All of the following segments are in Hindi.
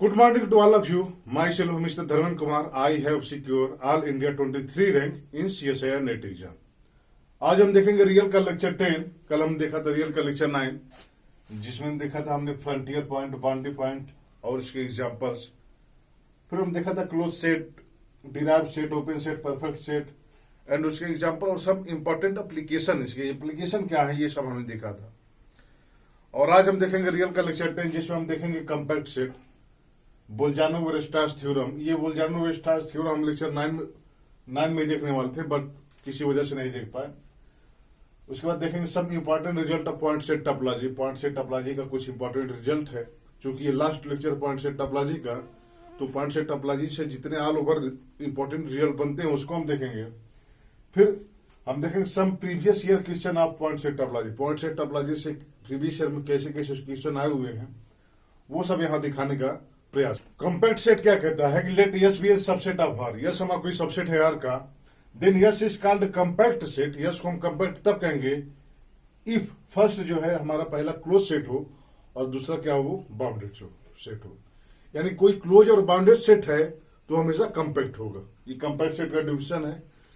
Good morning to all of you. Myself, Mr. Dharman Kumar. I have secured All India 23 rank in CSIR NET exam. आज हम देखेंगे रियल का लेक्चर 10. कल हम देखा था रियल का लेक्चर 9, जिसमें देखा था हमने फ्रंटियर पॉइंट, बाउंड्री पॉइंट और इसके एग्जांपल्स. फिर हम देखा था close set, derived set, open set, perfect set and उसके एग्जांपल और सब इंपॉर्टेंट एप्लीकेशन. इसके एप्लीकेशन क्या है ये सब हमने देखा था. और आज हम देखेंगे रियल का लेक्चर 10, जिसमें हम देखेंगे कंपैक्ट सेट, बोल्जानो-वेरस्ट्रास थ्योरम. ये बोल्जानो-वेरस्ट्रास थ्योरम हम लेक्चर 9 में देखने वाले थे, बट किसी वजह से नहीं देख पाए. उसके बाद देखेंगे सब important result of point set topology. Point set topology का कुछ इंपॉर्टेंट रिजल्ट है. चूंकि ये last lecture point set topology का, तो पॉइंट सेट टोपोलॉजी से जितने ऑल ओवर इंपॉर्टेंट रिजल्ट बनते हैं उसको हम देखेंगे. फिर हम देखेंगे some previous year question of point set topology. Point set topology से प्रीवियस ईयर में कैसे कैसे क्वेश्चन आए हुए हैं वो सब यहाँ दिखाने का प्रयास. कंपैक्ट सेट क्या कहता है कि let S be a subset of R. S हमारा कोई सबसेट है आर का, then S is called compact set. S को हम कंपैक्ट तब कहेंगे इफ फर्स्ट जो है हमारा पहला क्लोज सेट हो और दूसरा क्या हो, बाउंडेड सेट हो. यानी कोई क्लोज और बाउंडेड सेट है तो हमेशा कंपैक्ट होगा. ये कंपैक्ट सेट का डिविजन है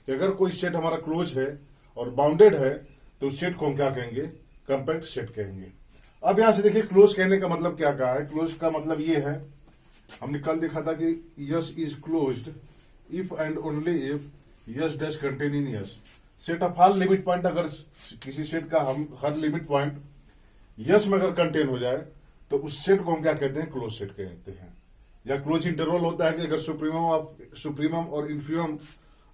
कि अगर कोई सेट हमारा क्लोज है और बाउंडेड है तो उस सेट को हम क्या कहेंगे, कंपैक्ट सेट कहेंगे. अब यहां से देखिए क्लोज कहने का मतलब क्या कहा है. क्लोज का मतलब ये है, हमने कल देखा था कि S is closed if and only if yes dash contain in yes. Set of all limit point, अगर किसी सेट का हम हर लिमिट पॉइंट यस में अगर कंटेन हो जाए तो उस सेट को हम क्या कहते हैं, क्लोज सेट कहते हैं. या क्लोज इंटरवल होता है कि अगर सुप्रीमम और इन्फीमम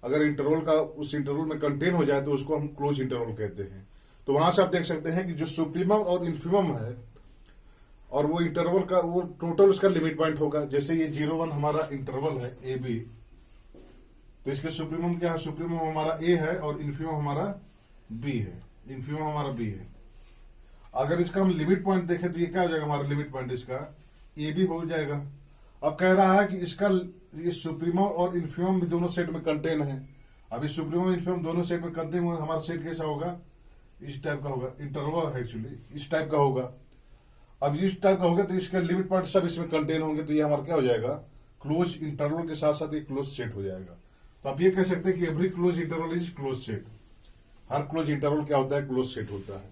अगर इंटरवल का उस इंटरवल में कंटेन हो जाए तो उसको हम क्लोज इंटरवल कहते हैं. तो वहां से आप देख सकते हैं कि जो सुप्रीमम और इन्फीमम है और वो इंटरवल का वो टोटल उसका लिमिट पॉइंट होगा. जैसे ये 0-1 हमारा इंटरवल है ए बी, तो इसके सुप्रीमम क्या है, सुप्रीमम हमारा ए है और इन्फीमम हमारा बी है. इन्फीमम हमारा बी है. अगर इसका हम लिमिट पॉइंट देखें तो ये क्या हो जाएगा, हमारा लिमिट पॉइंट इसका ए बी हो जाएगा. अब कह रहा है कि इसका ये सुप्रीमम और इन्फीमम भी दोनों सेट में कंटेन है. अभी सुप्रीमम इन्फीमम दोनों सेट में कंटेन हुए, हमारा सेट कैसा होगा, इस टाइप का होगा. इंटरवल है एक्चुअली, इस टाइप का होगा. अब इस टाइप का होगा तो इसके लिमिट पॉइंट सब इसमें कंटेन होंगे, तो ये हमारा क्या हो जाएगा, क्लोज इंटरवल के साथ साथ एक क्लोज सेट हो जाएगा. तो आप ये कह सकते हैं कि every close interval is close set. Her close interval क्या होता है, क्लोज सेट होता है.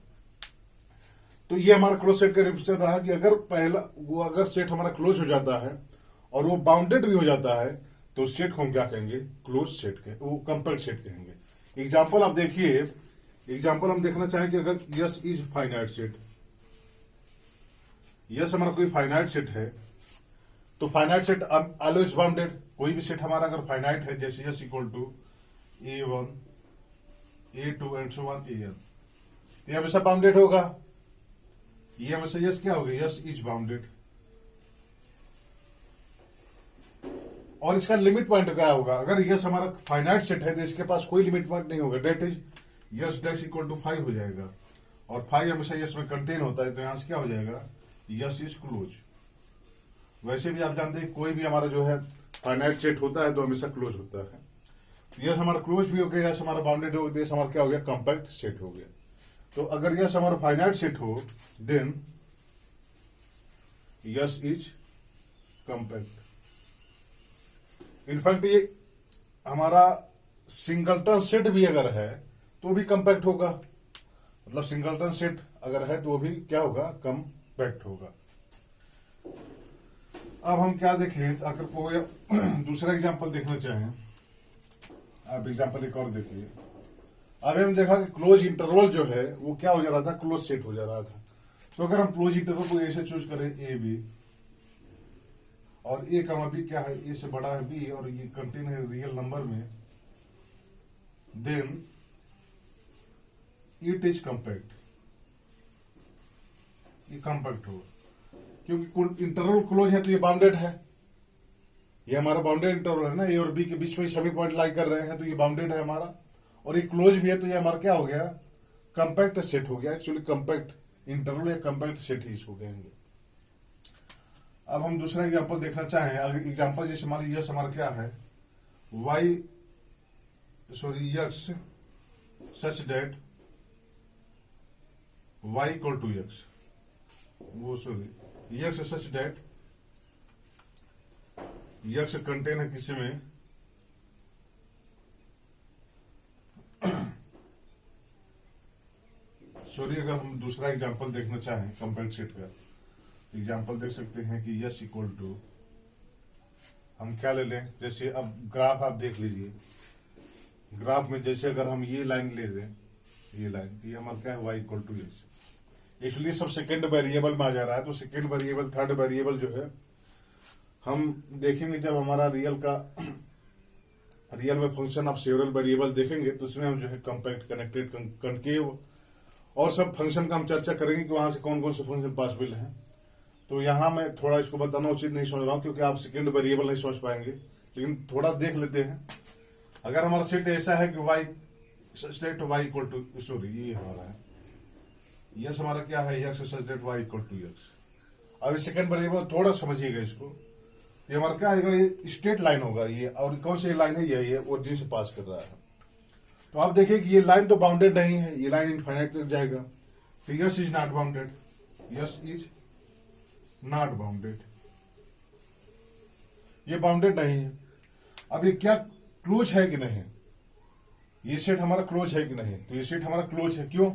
तो ये हमारा क्लोज सेट का रिलेशन रहा कि अगर पहला वो अगर सेट हमारा क्लोज हो जाता है और वो बाउंडेड भी हो जाता है तो सेट को हम क्या कहेंगे, क्लोज सेट कहेंगे, वो कंपैक्ट सेट कहेंगे. एग्जाम्पल आप देखिए, एग्जाम्पल हम देखना चाहें कि अगर yes is finite set, yes हमारा कोई फाइनाइट सेट है तो फाइनाइट सेट ऑलवेज बाउंडेड. कोई भी सेट हमारा अगर फाइनाइट है, जैसे S equal to A1, A2 and so on AN, ये हमेशा बाउंडेड होगा. ये हमेशा यस क्या होगा, यस इज बाउंडेड. और इसका लिमिट पॉइंट क्या होगा, अगर यस हमारा फाइनाइट सेट है तो इसके पास कोई लिमिट पॉइंट नहीं होगा. That is S dash equal to 5 हो जाएगा. और 5 हमेशा यस में कंटेन होता है, तो यहां से क्या हो जाएगा, यस इज क्लोज. वैसे भी आप जानते हैं कोई भी हमारा जो है फाइनाइट सेट होता है तो हमेशा क्लोज होता है. यस हमारा क्लोज भी हो गया, यस हमारा बाउंडेड हो गया, यस हमारा क्या हो गया, कंपैक्ट सेट हो गया. तो अगर यस हमारा फाइनाइट सेट हो then S is compact. In fact ये हमारा सिंगलटन सेट भी अगर है तो भी कंपैक्ट होगा. मतलब सिंगलटन सेट अगर है तो वो भी क्या होगा, कंपैक्ट होगा. अब हम क्या देखें, अगर कोई दूसरा एग्जांपल देखना चाहें, आप एग्जांपल एक और देखिए. अभी हम देखा कि क्लोज इंटरवल जो है वो क्या हो जा रहा था, क्लोज सेट हो जा रहा था. तो अगर हम क्लोज इंटरवल को ए से चूज करें, ए बी, और ए का बी क्या है, ए से बड़ा है बी, और ये कंटेन है रियल नंबर में, देन इट इज कंपैक्ट. ये कंपैक्ट होगा क्योंकि इंटरवल क्लोज है तो ये बाउंडेड है. ये हमारा बाउंडेड इंटरवल है ना, ए और बी के बीच में सभी पॉइंट लाई कर रहे हैं, तो ये बाउंडेड है हमारा. और ये क्लोज भी है तो ये हमारा क्या हो गया, कंपैक्ट सेट हो गया. एक्चुअली कंपैक्ट इंटरवल या कंपैक्ट सेट ही इसको कहेंगे. अब हम दूसरा एग्जांपल देखना चाहें. अगर एग्जांपल जैसे हमारा यस हमारा क्या है, x such that y equal to x, वो sorry x such that x contain है किसी में सॉरी, अगर हम दूसरा एग्जांपल देखना चाहें कंपैक्ट सेट का, एग्जांपल देख सकते हैं कि यस इक्वल टू, हम क्या ले लें, जैसे अब ग्राफ आप देख लीजिए, ग्राफ में जैसे अगर हम ये लाइन ले लें, ये लाइन, ये हमारा क्या है, वाई इक्वल टू एक्स। इसलिए सब सेकेंड वेरिएबल में आ जा रहा है, तो सेकेंड वेरिएबल थर्ड वेरिएबल जो है हम देखेंगे जब हमारा रियल में फंक्शन ऑफ सेवरल वेरिएबल देखेंगे, तो उसमें हम जो है कंपैक्ट, कनेक्टेड, कनकेव और सब फंक्शन का हम चर्चा करेंगे कि वहां से कौन कौन से फंक्शन पॉसिबल हैं। तो यहां मैं थोड़ा इसको बताना उचित नहीं समझ रहा हूं, क्योंकि आप सेकेंड वेरिएबल नहीं समझ पाएंगे, लेकिन थोड़ा देख लेते हैं। अगर हमारा सेट ऐसा है कि y such y equal to, sorry ये हमारा है, यस हमारा क्या है, x such y equal to x. अब सेकेंड वेरिएबल थोड़ा समझिएगा इसको, ये हमारा क्या आएगा, ये स्ट्रेट लाइन होगा ये, और कौन सी लाइन है, ये ओरिजिन से पास कर रहा है। तो आप देखिए कि ये लाइन तो बाउंडेड नहीं है, ये लाइन इनफाइनाइट तक जाएगा, तो yes is not bounded, yes is not bounded, ये बाउंडेड नहीं है। अब ये क्या क्लोज है कि नहीं, ये सेट हमारा क्लोज है कि नहीं, तो ये सेट हमारा क्लोज है। क्यों,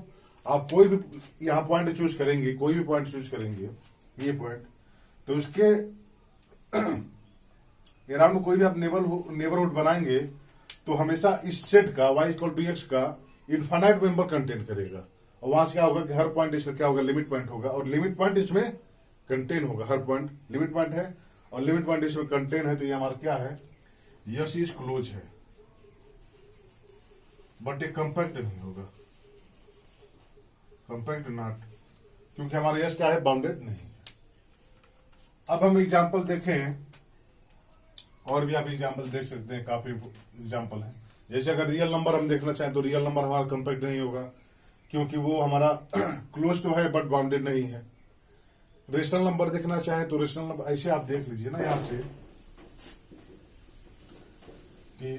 आप कोई भी यहां पॉइंट चूज करेंगे, कोई भी पॉइंट चूज करेंगे, ये पॉइंट, तो उसके अराउंड कोई भी आप नेबरहुड बनाएंगे, तो हमेशा इस सेट का y इक्वल टू एक्स का इनफाइनाइट मेंबर कंटेन करेगा, और वहां से क्या होगा कि हर पॉइंट इसका क्या होगा, लिमिट पॉइंट होगा, और लिमिट पॉइंट इसमें कंटेन होगा, हर पॉइंट लिमिट पॉइंट है और लिमिट पॉइंट इसमें कंटेन है। तो ये हमारा क्या है, यस इज क्लोज है, बट ये कंपैक्ट नहीं होगा, कंपैक्ट नॉट, क्योंकि हमारा यस क्या है, बाउंडेड नहीं है। अब हम एग्जाम्पल देखें, और भी आप एग्जाम्पल देख सकते हैं, काफी एग्जाम्पल है। जैसे अगर रियल नंबर हम देखना चाहें, तो रियल नंबर हमारा कंपैक्ट नहीं होगा, क्योंकि वो हमारा क्लोज तो है बट बाउंडेड नहीं है। रेशनल नंबर देखना चाहें तो रेशनल नंबर ऐसे आप देख लीजिए ना यहां से कि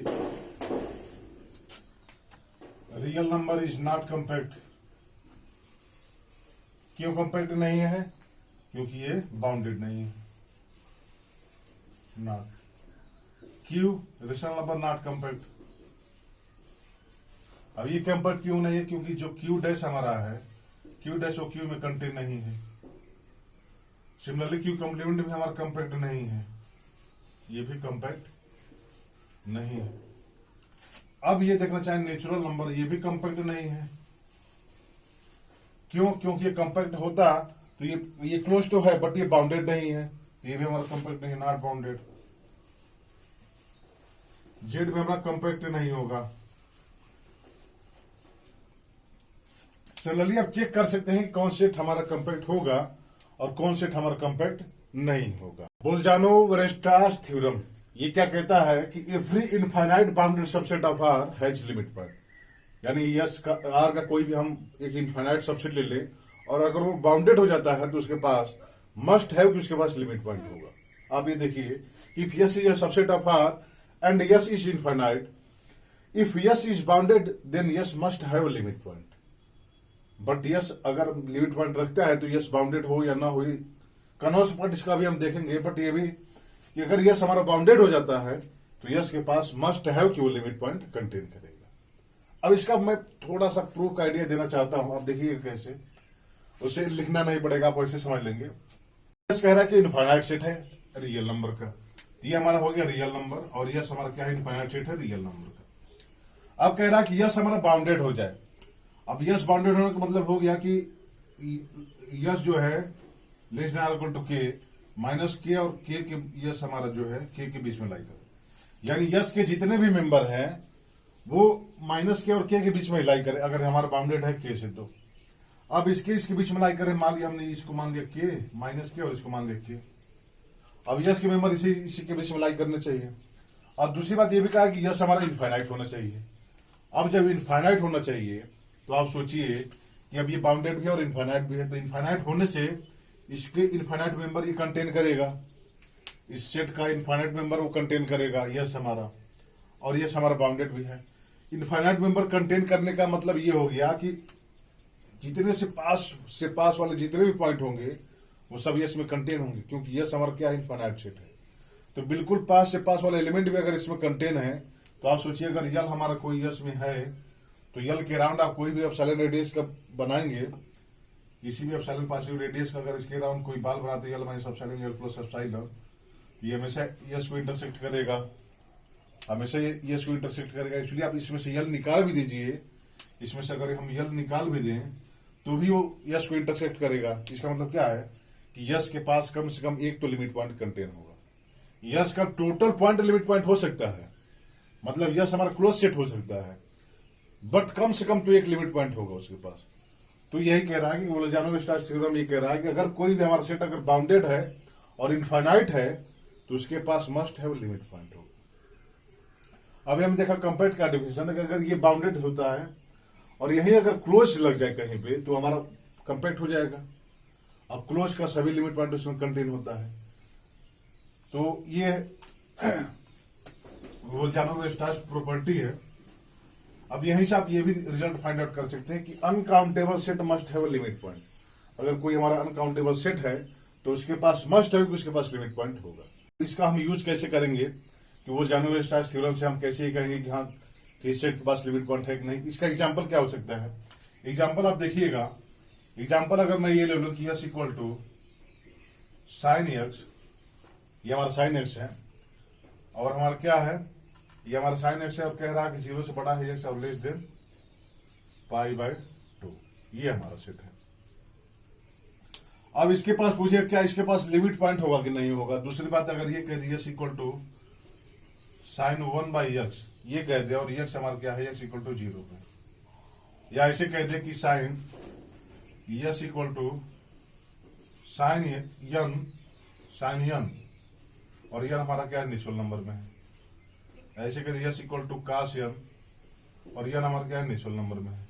real number is not compact. क्यों कंपैक्ट नहीं है, क्योंकि ये बाउंडेड नहीं है, not. Q rational number not compact. अब ये कंपैक्ट क्यों नहीं है, क्योंकि जो क्यू डैश हमारा है, क्यू डैश वो क्यू में कंटेन नहीं है। सिमिलरली क्यू कॉम्प्लीमेंट भी हमारा कंपैक्ट नहीं है, ये भी कंपैक्ट नहीं है। अब ये देखना चाहें नेचुरल नंबर, ये भी कंपैक्ट नहीं है। क्यों, क्योंकि ये कंपैक्ट होता तो ये क्लोज तो है बट ये बाउंडेड नहीं है, ये भी हमारा कंपैक्ट नहीं, नॉट बाउंडेड। जेड भी हमारा कंपैक्ट नहीं होगा। सिमिलरली आप चेक कर सकते हैं कि कौन सेट हमारा कंपैक्ट होगा और कौन सेट हमारा कंपैक्ट नहीं होगा। बोल्जानो-वेरेस्ट्रास थ्योरम ये क्या कहता है कि every infinite bounded subset of R has limit point, यानी यस का आर का कोई भी हम एक इनफाइनाइट सबसेट ले लें और अगर वो बाउंडेड हो जाता है तो उसके पास मस्ट हैव कि उसके पास लिमिट पॉइंट होगा। आप ये देखिए, if S is a subset of R and yes is infinite, if yes is bounded then yes must have a limit point, but yes अगर लिमिट पॉइंट रखता है तो yes बाउंडेड हो या ना हो, कनॉस पॉइंट इसका भी हम देखेंगे। बट ये भी कि अगर yes हमारा बाउंडेड हो जाता है तो yes के पास मस्ट हैव कि वो लिमिट पॉइंट कंटेन करेगा। अब इसका मैं थोड़ा सा प्रूफ का आइडिया देना चाहता हूं, आप देखिए कैसे, उसे लिखना नहीं पड़ेगा, आप वैसे समझ लेंगे। yes कह रहा है कि इनफाइनाइट सेट है रियल नंबर का, ये हमारा हो गया रियल नंबर, और यस हमारा क्या है, इनफाइनाइट सेट है रियल नंबर का। अब कह रहा है कि यस हमारा बाउंडेड हो जाए। अब यस बाउंडेड होने का मतलब हो गया कि यस जो है लेस देन इक्वल टू के माइनस के, और के यस हमारा जो है के बीच में लाई करे, यानी यस के जितने भी मेंबर हैं वो माइनस के और के बीच में लाई करे, अगर हमारा बाउंडेड है के से। तो अब इसके बीच में लाई करे, मान लिया हमने इसको मान लिया के माइनस के और इसको मान लिया के। अब यस के मेंबर इसी के बीच में लाई करने चाहिए। और दूसरी बात ये भी कहा कि यस हमारा इनफाइनाइट होना चाहिए। अब जब इनफाइनाइट होना चाहिए तो आप सोचिए कि अब ये बाउंडेड भी है और इनफाइनाइट भी है, तो इनफाइनाइट होने से इसके इनफाइनाइट मेंबर ये कंटेन करेगा, इस सेट का इनफाइनाइट मेंबर वो कंटेन करेगा यस हमारा, और यस हमारा बाउंडेड भी है। इनफाइनाइट मेंबर कंटेन करने का मतलब ये हो गया कि जितने से पास वाले जितने भी पॉइंट होंगे वो सब यस में कंटेन होंगे, क्योंकि यस हमारा क्या है, इनफाइनाइट सेट है। तो बिल्कुल पास से पास वाला एलिमेंट भी अगर इसमें कंटेन है, तो आप सोचिए अगर यल हमारा कोई यस में है, तो यल के राउंड आप कोई भी एप्सिलॉन रेडियस का बनाएंगे, किसी भी एप्सिलॉन पॉजिटिव रेडियस का अगर इसके राउंड कोई बाल बनाते यल माइनस एप्सिलॉन यल प्लस एप्सिलॉन, ये हमेशा यस को इंटरसेक्ट करेगा, हमेशा यस को इंटरसेक्ट करेगा। एक्चुअली आप इसमें से यल निकाल भी दीजिए, इसमें से अगर हम यल निकाल भी दें तो भी वो यस को इंटरसेक्ट करेगा। इसका मतलब क्या है कि यस के पास कम से कम एक तो लिमिट पॉइंट कंटेन होगा। यस का टोटल पॉइंट लिमिट पॉइंट हो सकता है, मतलब यस हमारा क्लोज सेट हो सकता है, बट कम से कम तो एक लिमिट पॉइंट होगा उसके पास। तो यही कह रहा है कि वोलोजानोव-स्टार्च थ्योरम ये कह रहा है कि अगर कोई भी हमारा सेट अगर बाउंडेड है और इनफाइनाइट है तो उसके पास मस्ट हैव लिमिट पॉइंट होगा। अभी हम देखा कंपेक्ट का डिफिनेशन, अगर ये बाउंडेड होता है और यही अगर क्लोज लग जाए कहीं पे तो हमारा कंपेक्ट हो जाएगा। अब क्लोज का सभी लिमिट पॉइंट उसमें कंटेन होता है। तो ये वोल्जानोव-स्टार्च प्रॉपर्टी है। अब यहीं से आप ये भी रिजल्ट फाइंड आउट कर सकते हैं कि uncountable set must have limit point. अगर कोई हमारा अनकाउंटेबल सेट है तो उसके पास मस्ट है कि उसके पास लिमिट पॉइंट होगा। इसका हम यूज कैसे करेंगे कि वोल्जानोव-स्टार्च थ्योरम से हम कैसे कहेंगे कि हाँ किस सेट के पास लिमिट पॉइंट है कि नहीं। इसका एग्जांपल क्या हो सकता है? एग्जांपल आप देखिएगा, एग्जांपल अगर मैं ये ले लूं कि S equal to sine x, ये हमारा साइन एक्स है और हमारा क्या है, ये हमारा साइन एक्स है और कह रहा है कि 0 से बड़ा है एक्स और लेस देन π/2, ये हमारा सेट है। अब इसके पास पूछे क्या इसके पास लिमिट पॉइंट होगा कि नहीं होगा। दूसरी बात अगर ये कह दी S equal to sine 1/x, ये कह दे और यक्स हमारा क्या है, एक्स इक्वल टू 0 पे, या ऐसे कह दे कि sine S equal to sine n और यन हमारा क्या है, नेचुरल नंबर में है। ऐसे कह दे यस इक्वल टू कास यन और यन हमारा क्या है, नेचुरल नंबर में है।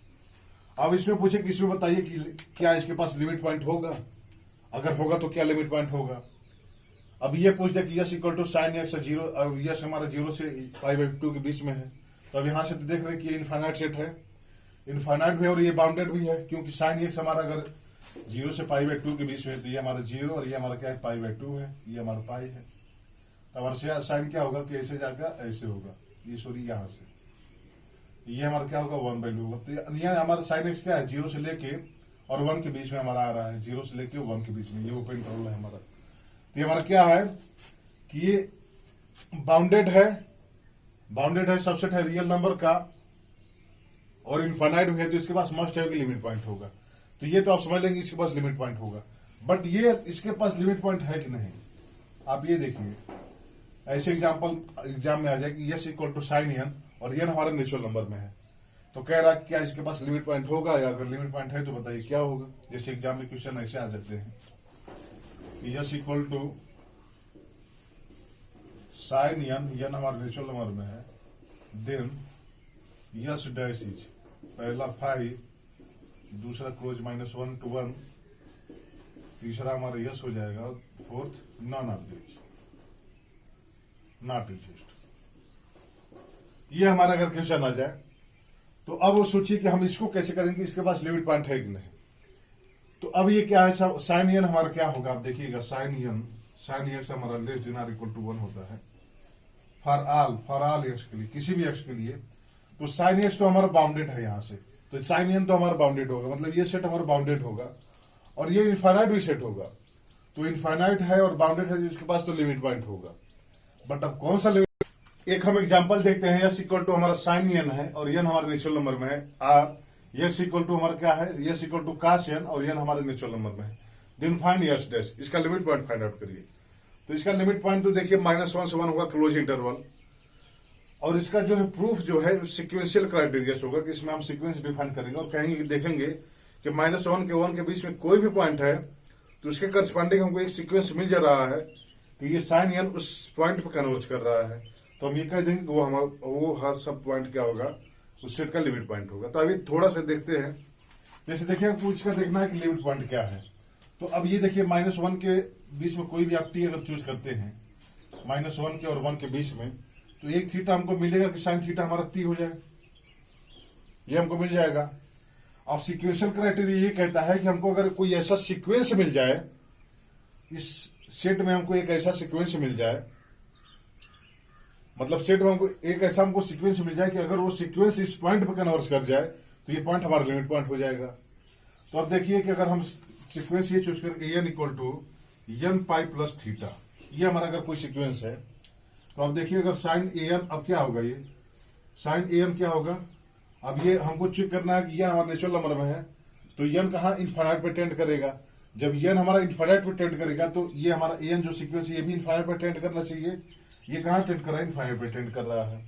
अब इसमें पूछे कि इसमें बताइए कि क्या इसके पास लिमिट पॉइंट होगा, अगर होगा तो क्या लिमिट पॉइंट होगा। अब ये पूछ दे कि S equal to sine x 0 और यस हमारा 0 से π/2 के बीच में है। तो अब यहां से तो देख रहे हैं कि ये इनफाइनाइट सेट है, इनफाइनाइट भी है और ये बाउंडेड भी है, क्योंकि साइन एक्स हमारा अगर 0 से π/2 के बीच में है तो ये हमारा 0 और ये हमारा क्या है, π/2 है, ये हमारा पाई है। तो हमारा साइन क्या होगा कि ऐसे जाकर ऐसे होगा, ये सॉरी यहां से ये हमारा क्या होगा, 1/2 होगा। तो ये हमारा साइन एक्स क्या है, 0 से लेके और 1 के बीच में हमारा आ रहा है, 0 से लेके 1 के बीच में, ये ओपन इंटरवल है हमारा। तो हमारा क्या है कि ये बाउंडेड है, सबसेट है रियल नंबर का और इनफाइनाइट भी है, तो इसके पास मस्ट है कि लिमिट पॉइंट होगा। तो ये तो आप समझ लेंगे इसके पास लिमिट पॉइंट होगा, बट ये इसके पास लिमिट पॉइंट है कि नहीं। आप ये देखिए, ऐसे एग्जाम में आ जाए कि S equal to sine n और यन हमारा नेचुरल नंबर में है, तो कह रहा क्या इसके पास लिमिट पॉइंट होगा, या अगर लिमिट पॉइंट है तो बताइए क्या होगा। जैसे एग्जाम में क्वेश्चन ऐसे आ जाते हैं कि यस इक्वल टू साइन यन हमारा नेचुरल नंबर में है, देन यस डैश इज पहला 5, दूसरा क्लोज -1 to 1, तीसरा हमारा यस हो जाएगा, fourth none of this not exist. ये हमारा अगर क्वेश्चन आ जाए तो अब वो सोचिए कि हम इसको कैसे करेंगे, इसके पास लिमिट पॉइंट है कि नहीं। तो अब ये क्या है, साइन यन हमारा क्या होगा, आप देखिएगा साइन एक्स हमारा लेस देन और इक्वल टू 1 होता है फॉर ऑल एक्स के लिए, किसी भी एक्स के लिए। तो साइन एक्स तो हमारा बाउंडेड है यहां से, तो साइन यन तो हमारा बाउंडेड होगा, मतलब ये सेट हमारा बाउंडेड होगा और ये इनफाइनाइट भी सेट होगा। तो इनफाइनाइट है और बाउंडेड है, जिसके पास तो लिमिट पॉइंट होगा। बट अब कौन सा लिमिट, एक हम एग्जांपल देखते हैं, यस इक्वल टू हमारा साइन यन है और यन हमारे नेचुरल नंबर में है, आर यस इक्वल टू हमारा क्या है, यस इक्वल टू कास यन और यन हमारे नेचुरल नंबर में है। देन फाइंड यस डैश, इसका लिमिट पॉइंट फाइंड आउट करिए। तो इसका लिमिट पॉइंट तो देखिए -1 से 1 होगा, क्लोज इंटरवल। और इसका जो है प्रूफ जो है सिक्वेंशियल क्राइटेरिया होगा, कि इसमें हम सीक्वेंस डिफाइन करेंगे और कहेंगे, देखेंगे कि -1 के 1 के बीच में कोई भी पॉइंट है तो उसके करस्पॉन्डिंग हमको एक सीक्वेंस मिल जा रहा है कि ये साइन यन उस पॉइंट पर कन्वर्ज कर रहा है। तो हम ये कह देंगे कि वो हर सब पॉइंट क्या होगा, उस सेट का लिमिट पॉइंट होगा। तो अभी थोड़ा सा देखते हैं, जैसे देखिए इसका देखना है कि लिमिट पॉइंट क्या है। तो अब ये देखिए -1 के बीच में कोई भी आप टी अगर चूज करते हैं, -1 के और 1 के बीच में, तो एक थीटा हमको मिलेगा कि साइन थीटा हमारा टी हो जाए, ये हमको मिल जाएगा। अब सीक्वेंशियल क्राइटेरिया ये कहता है कि हमको अगर कोई ऐसा सीक्वेंस मिल जाए, इस सेट में हमको एक ऐसा सीक्वेंस मिल जाए मतलब सेट में हमको एक ऐसा हमको सीक्वेंस मिल जाए कि अगर वो सीक्वेंस इस पॉइंट पर कन्वर्स कर जाए तो ये पॉइंट हमारा लिमिट पॉइंट हो जाएगा। तो अब देखिए कि अगर हम सीक्वेंस ये चूज करें n equal to n pi plus theta, ये हमारा अगर कोई सीक्वेंस है तो अब देखिए अगर साइन ए एन, अब क्या होगा, ये साइन ए एन क्या होगा, अब ये हमको चेक करना है कि एन हमारा नेचुरल नंबर में है तो एन कहाँ इनफाइनाइट पे टेंड करेगा। जब एन हमारा इनफाइनाइट पे टेंड करेगा तो ये हमारा एन जो सीक्वेंस है ये भी इनफाइनाइट पे टेंड करना चाहिए। ये कहाँ टेंड कर रहा है, इनफाइनाइट पे टेंड कर रहा है।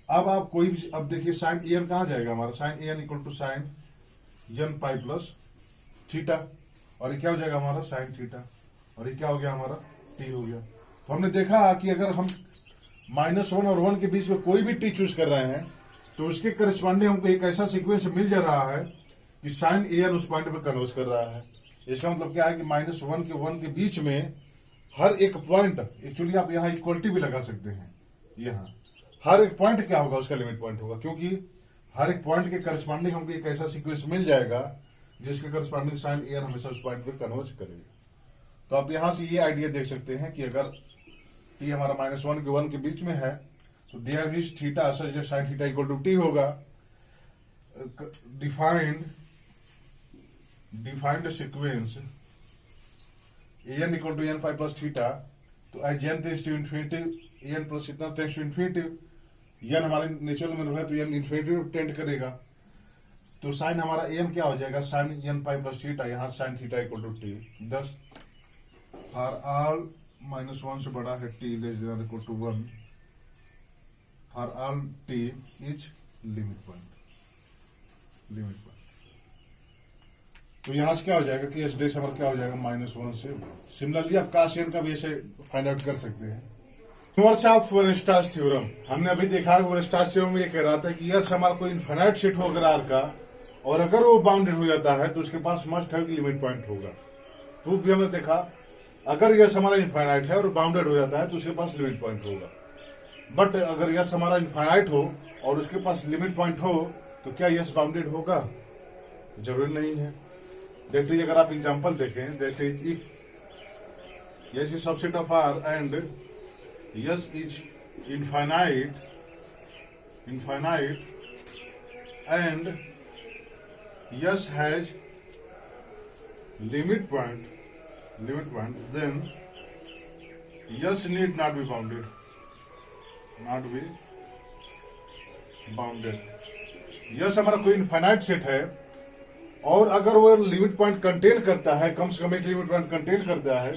अब आप कोई भी, अब देखिए साइन ए एन कहाँ जाएगा हमारा, sine a n equal to sine n pi plus theta, और ये क्या हो जाएगा हमारा साइन थीटा, और ये क्या हो गया हमारा टी हो गया। तो हमने देखा कि अगर हम -1 और 1 के बीच में कोई भी टी चूज कर रहे हैं तो उसके करस्पॉन्डिंग हमको एक ऐसा सीक्वेंस मिल जा रहा है कि साइन ए एन उस पॉइंट पे कन्वर्स कर रहा है। इसका मतलब क्या है कि -1 के 1 के बीच में हर एक पॉइंट, एक्चुअली आप यहाँ इक्वलिटी भी लगा सकते हैं, यहाँ हर एक पॉइंट क्या होगा उसका लिमिट पॉइंट होगा, क्योंकि हर एक पॉइंट के करस्पॉन्डिंग हमको एक ऐसा सीक्वेंस मिल जाएगा जिसके करस्पॉन्डिंग साइन ए एन हमेशा उस पॉइंट पे कन्वर्ज करेगा। तो आप यहां से ये आइडिया देख सकते हैं कि अगर टी हमारा -1 के 1 के बीच में है तो there is theta such that sine theta equal to t होगा। Defined sequence n equal to n pi plus theta, तो as n tends to infinity n plus इतना टेंड्स टू इन्फिनिटी, एन हमारे नेचुरल में है तो एन इन्फिनिटी टेंड करेगा। तो साइन हमारा एन क्या हो जाएगा, sine n pi plus theta, यहाँ sine theta equal to t. 10 for all -1 से बड़ा है t less than equal to 1 for all t is limit point. तो यहां से क्या हो जाएगा कि एस डेस हमारा क्या हो जाएगा -1 से। सिमिलरली आप काश एन का भी ऐसे फाइंड आउट कर सकते हैं। इनवर्स ऑफ वेरस्ट्रास थ्योरम, हमने अभी देखा वेरस्ट्रास थ्योरम ये कह रहा था कि यस हमारा कोई इनफाइनाइट सेट हो अगर आर का, और अगर वो बाउंडेड हो जाता है तो उसके पास मस्ट हैव लिमिट पॉइंट होगा। प्रूफ भी हमने देखा, अगर यस हमारा इनफाइनाइट है और बाउंडेड हो जाता है तो उसके पास लिमिट पॉइंट होगा। बट अगर यस हमारा इनफाइनाइट हो और उसके पास लिमिट पॉइंट हो तो क्या यस बाउंडेड होगा, जरूरी नहीं है। देख लीजिए, अगर आप एग्जांपल देखें, देख लीजिए S is subset of R and S is infinite and S has limit point, then yes need not be bounded, S हमारा कोई इनफाइनाइट सेट है और अगर वो लिमिट पॉइंट कंटेन करता है, कम से कम एक लिमिट पॉइंट कंटेन करता है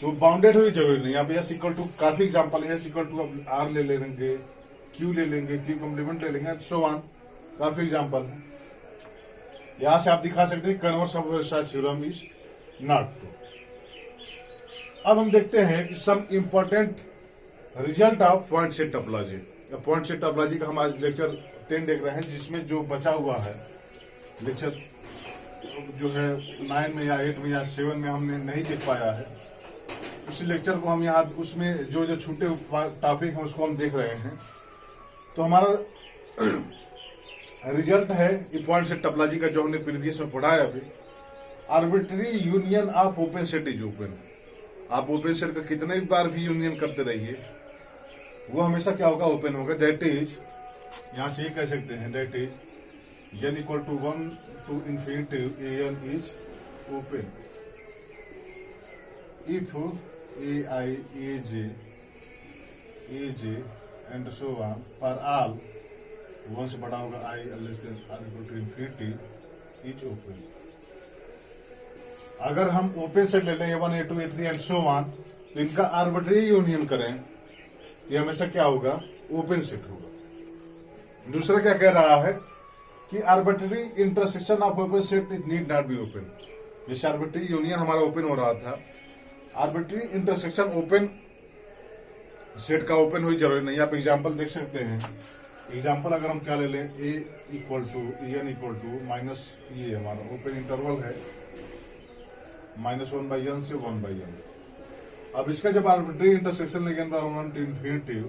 तो बाउंडेड हुई जरूरी नहीं। आप यस इक्वल टू काफी एग्जांपल है, यस इक्वल टू अब आर ले लेंगे, क्यू ले लेंगे, क्यू कम्प्लीमेंट ले लेंगे, सो ऑन, काफी एग्जांपल है। यहां से आप दिखा सकते हैं converse of Weierstrass theorem is not true. अब हम देखते हैं कि some important result of point set topology. Point set topology का हम आज लेक्चर 10 देख रहे हैं, जिसमें जो बचा हुआ है लेक्चर जो है 9 में या 8 में या 7 में हमने नहीं देख पाया है, उस लेक्चर को हम यहाँ उसमें जो छूटे टॉपिक हैं उसको हम देख रहे हैं। तो हमारा रिजल्ट है पॉइंट सेट टोपोलॉजी का जो हमने प्रीवियस में पढ़ा है अभी। Arbitrary union of open set is open. आप ओपन सेट का कितने बार भी यूनियन करते रहिए, वो हमेशा क्या होगा, ओपन होगा। दैट इज, यहां से ये कह सकते हैं, that is n equal to 1 to infinity a n is open if a I a j and so on for all 1 से बड़ा होगा I less than or equal to infinity is open। अगर हम ओपन सेट ले लें A1 A2 A3 and so on, तो इनका आर्बिट्री यूनियन करें तो हमेशा क्या होगा, ओपन सेट होगा। दूसरा क्या कह रहा है कि arbitrary intersection of open set is need not be open. जैसे आर्बिट्री यूनियन हमारा ओपन हो रहा था, आर्बिट्री इंटरसेक्शन ओपन सेट का ओपन हुई जरूरी नहीं। आप एग्जांपल देख सकते हैं। एग्जांपल अगर हम क्या ले लें, A equal to n equal to minus, ये हमारा ओपन इंटरवल है -1/n से 1/n। अब इसका जब आर्बिट्री इंटरसेक्शन लेंगे वन टू इन्फिनिटी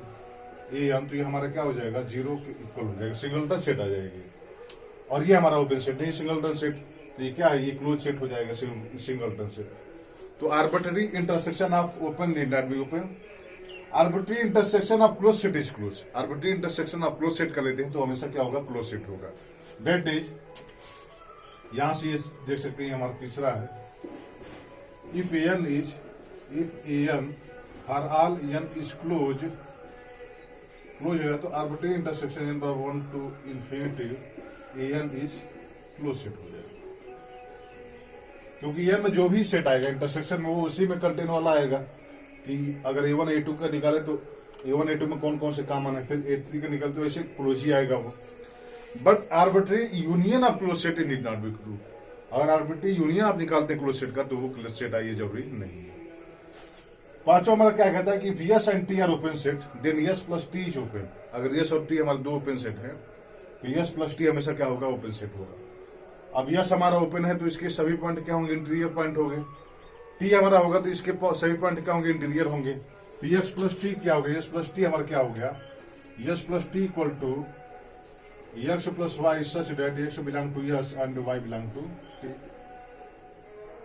ए तो ये हमारा क्या हो जाएगा, 0 के इक्वल हो जाएगा, सिंगलटन सेट आ जाएगी। और ये हमारा ओपन सेट नहीं, सिंगलटन सेट, तो ये क्या है, ये क्लोज सेट हो जाएगा, सिंगलटन सेट। तो arbitrary intersection of open need not be open arbitrary intersection of close set is close. Arbitrary intersection of close set कर लेते हैं तो हमेशा क्या होगा, क्लोज सेट होगा। डेट इज, यहां से ये देख सकते हैं हमारा तीसरा है, if n for all n is close है तो arbitrary intersection n by 1 to infinity n is close set हो जाएगा। क्योंकि एन में जो भी सेट आएगा इंटरसेक्शन में वो उसी में कंटेन वाला आएगा। कि अगर A1 A2 का निकाले तो A1 A2 में कौन कौन से कॉमन है, फिर A3 का निकालते वैसे क्लोज ही आएगा वो। But arbitrary union of close set need not be true. अगर आर्बिट्री यूनियन आप निकालते हैं क्लोज सेट का तो वो क्लोज सेट आइए जरूरी नहीं है। पांचवा हमारा क्या कहता है कि S and T are open set then S plus T is open. अगर यस और टी हमारे दो ओपन सेट है तो यस प्लस टी हमेशा क्या होगा, ओपन सेट होगा। अब यस हमारा ओपन है तो इसके सभी पॉइंट क्या होंगे, इंटीरियर पॉइंट होंगे। टी हमारा होगा तो इसके सभी पॉइंट क्या होंगे, इंटीरियर होंगे। तो यस प्लस टी क्या होगा, यस प्लस टी हमारा क्या हो गया, S plus T equal to x plus y such that x belong to S and y belong to T.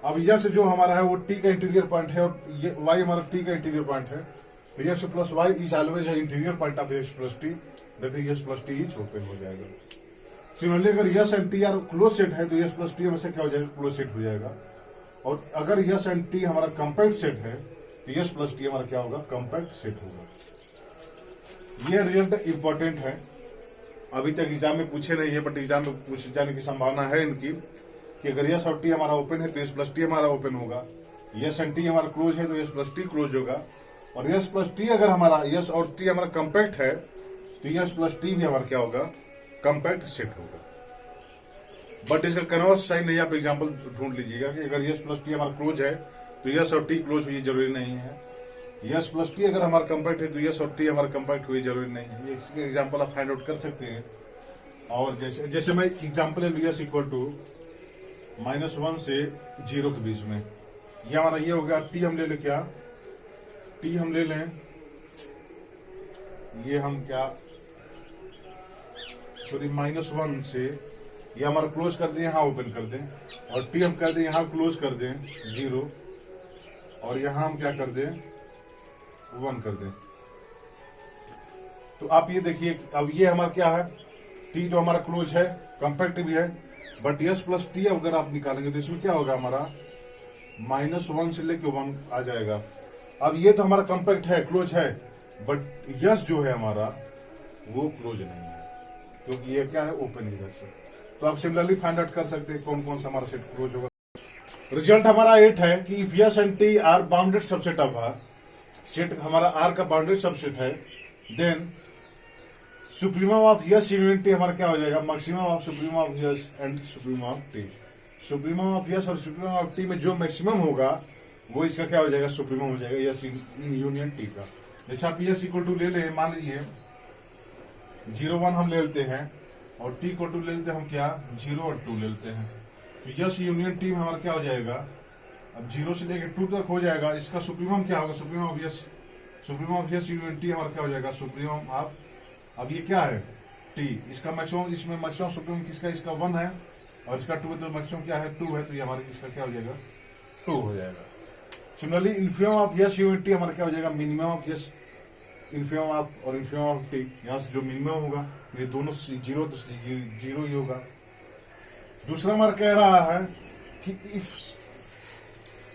अब यक्स जो हमारा है वो टी का इंटीरियर पॉइंट है और वाई हमारा टी का इंटीरियर पॉइंट है। तो x plus y is always interior point of x plus T, that is S plus T is open हो जाएगा। सिमिलरली अगर S and T are close set है तो यस प्लस टी हमेशा क्या हो जाएगा, क्लोज सेट हो जाएगा। और अगर यस एंड टी हमारा कंपैक्ट सेट है तो यस प्लस टी हमारा क्या होगा, कंपैक्ट सेट होगा। यह रिजल्ट इंपॉर्टेंट है, अभी तक एग्जाम में पूछे नहीं है बट एग्जाम में पूछे जाने की संभावना है इनकी कि अगर यस और टी हमारा ओपन है तो यस प्लस टी हमारा ओपन होगा। यस एंड टी हमारा क्लोज है तो यस प्लस टी क्लोज होगा। और यस प्लस टी अगर हमारा यस और टी हमारा कंपैक्ट है तो यस प्लस टी भी हमारा क्या होगा, कंपैक्ट सेट होगा। बट इसका कन्वर्स साइन नहीं, आप एग्जाम्पल ढूंढ लीजिएगा कि अगर यस प्लस टी हमारा क्लोज है तो यस और टी क्लोज हुई जरूरी नहीं है। यस प्लस टी अगर हमारा कंपैक्ट है तो यस और टी हमारा कंपैक्ट हुई जरूरी नहीं है। इसके एग्जाम्पल आप फाइंड आउट कर सकते हैं। और जैसे मैं एग्जाम्पल ले लू यस इक्वल टू -1 से 0 के बीच में, यह हमारा ये हो गया। टी हम ले लें, क्या टी हम ले लें, ये हम क्या सॉरी -1 से ये हमारा क्लोज कर दें, यहां ओपन कर दें। और टी हम कर दें यहां क्लोज कर दें 0 और यहां हम क्या कर दें 1 कर दें। तो आप ये देखिए, अब ये हमारा क्या है, टी जो हमारा क्लोज है कंपैक्ट भी है। बट यस प्लस टी अगर आप निकालेंगे तो इसमें क्या होगा, हमारा -1 से लेके 1 आ जाएगा। अब ये तो हमारा कंपैक्ट है, क्लोज है, बट यस जो है हमारा वो क्लोज नहीं है क्योंकि ये क्या है, ओपन इधर से। तो आप सिमिलरली फाइंड आउट कर सकते हैं कौन कौन सा हमारा सेट क्लोज होगा। रिजल्ट हमारा 8 है कि if S and T are bounded subset of R, set हमारा आर का बाउंडेड सबसेट है, then supremum of S union T हमारा क्या हो जाएगा, maximum of supremum of S and supremum of T. Supremum of S और सुप्रीमम ऑफ टी में जो मैक्सिमम होगा वो इसका क्या हो जाएगा, सुप्रीमम हो जाएगा यस इन यूनियन टी का। जैसे आप यस इक्वल टू ले लें, मान लीजिए 0 1 हम ले लेते हैं और टी इक्वल टू ले लेते हैं हम क्या 0 और 2 ले लेते हैं। तो यस यूनियन टी में हमारा क्या हो जाएगा, अब 0 से लेकर 2 तक हो जाएगा। इसका सुप्रीमम क्या होगा, supremum of S union T हमारा क्या हो जाएगा, सुप्रीमम ऑफ, अब ये क्या है टी, इसका मैक्सिमम, इसमें मैक्सिमम सुप्रीमम किसका, इसका 1 है और इसका 2 है तो मैक्सिमम क्या है 2 है, तो ये हमारे इसका क्या हो जाएगा 2 हो जाएगा। Similarly infimum of S union T हमारा क्या हो जाएगा, minimum of yes infimum of और इन्फिमम ऑफ टी। यहाँ से जो मिनिमम होगा ये दोनों 0 तो 0 ही होगा। दूसरा हमारा कह रहा है कि if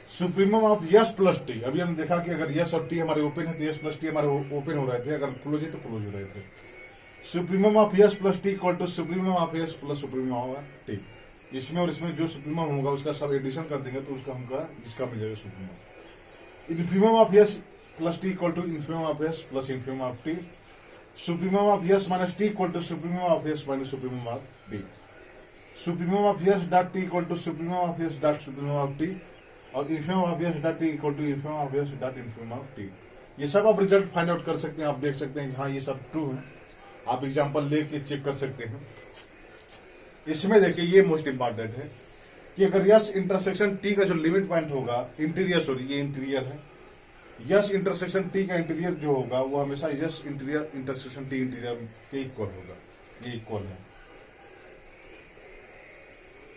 supremum of S plus T, अभी हमने देखा कि अगर यस और टी हमारे ओपन है तो यस प्लस टी हमारे ओपन हो रहे थे, अगर क्लोज है तो क्लोज हो रहे थे। Supremum of S plus T equal to supremum of S plus supremum of T. इसमें और इसमें जो सुप्रीमम होगा उसका सब एडिशन कर देंगे तो उसका हमका इसका मिल जाएगा supremum. Infimum of S plus T equal to infimum of S plus infimum of T. Supremum of S minus t equal to supremum of S minus supremum of T. Supremum of S dot t equal to supremum of S dot supremum of t और infimum of S dot t equal to infimum of S dot infimum of t. ये सब आप रिजल्ट फाइंड आउट कर सकते हैं, आप देख सकते हैं कि हाँ ये सब ट्रू है, आप एग्जांपल लेके चेक कर सकते हैं। इसमें देखिए ये मोस्ट इंपॉर्टेंट है कि अगर यस इंटरसेक्शन टी का जो लिमिट पॉइंट होगा, इंटीरियर सॉरी ये इंटीरियर है, यस इंटरसेक्शन टी का इंटीरियर जो होगा वो हमेशा yes interior intersection T interior के इक्वल होगा, ये इक्वल है।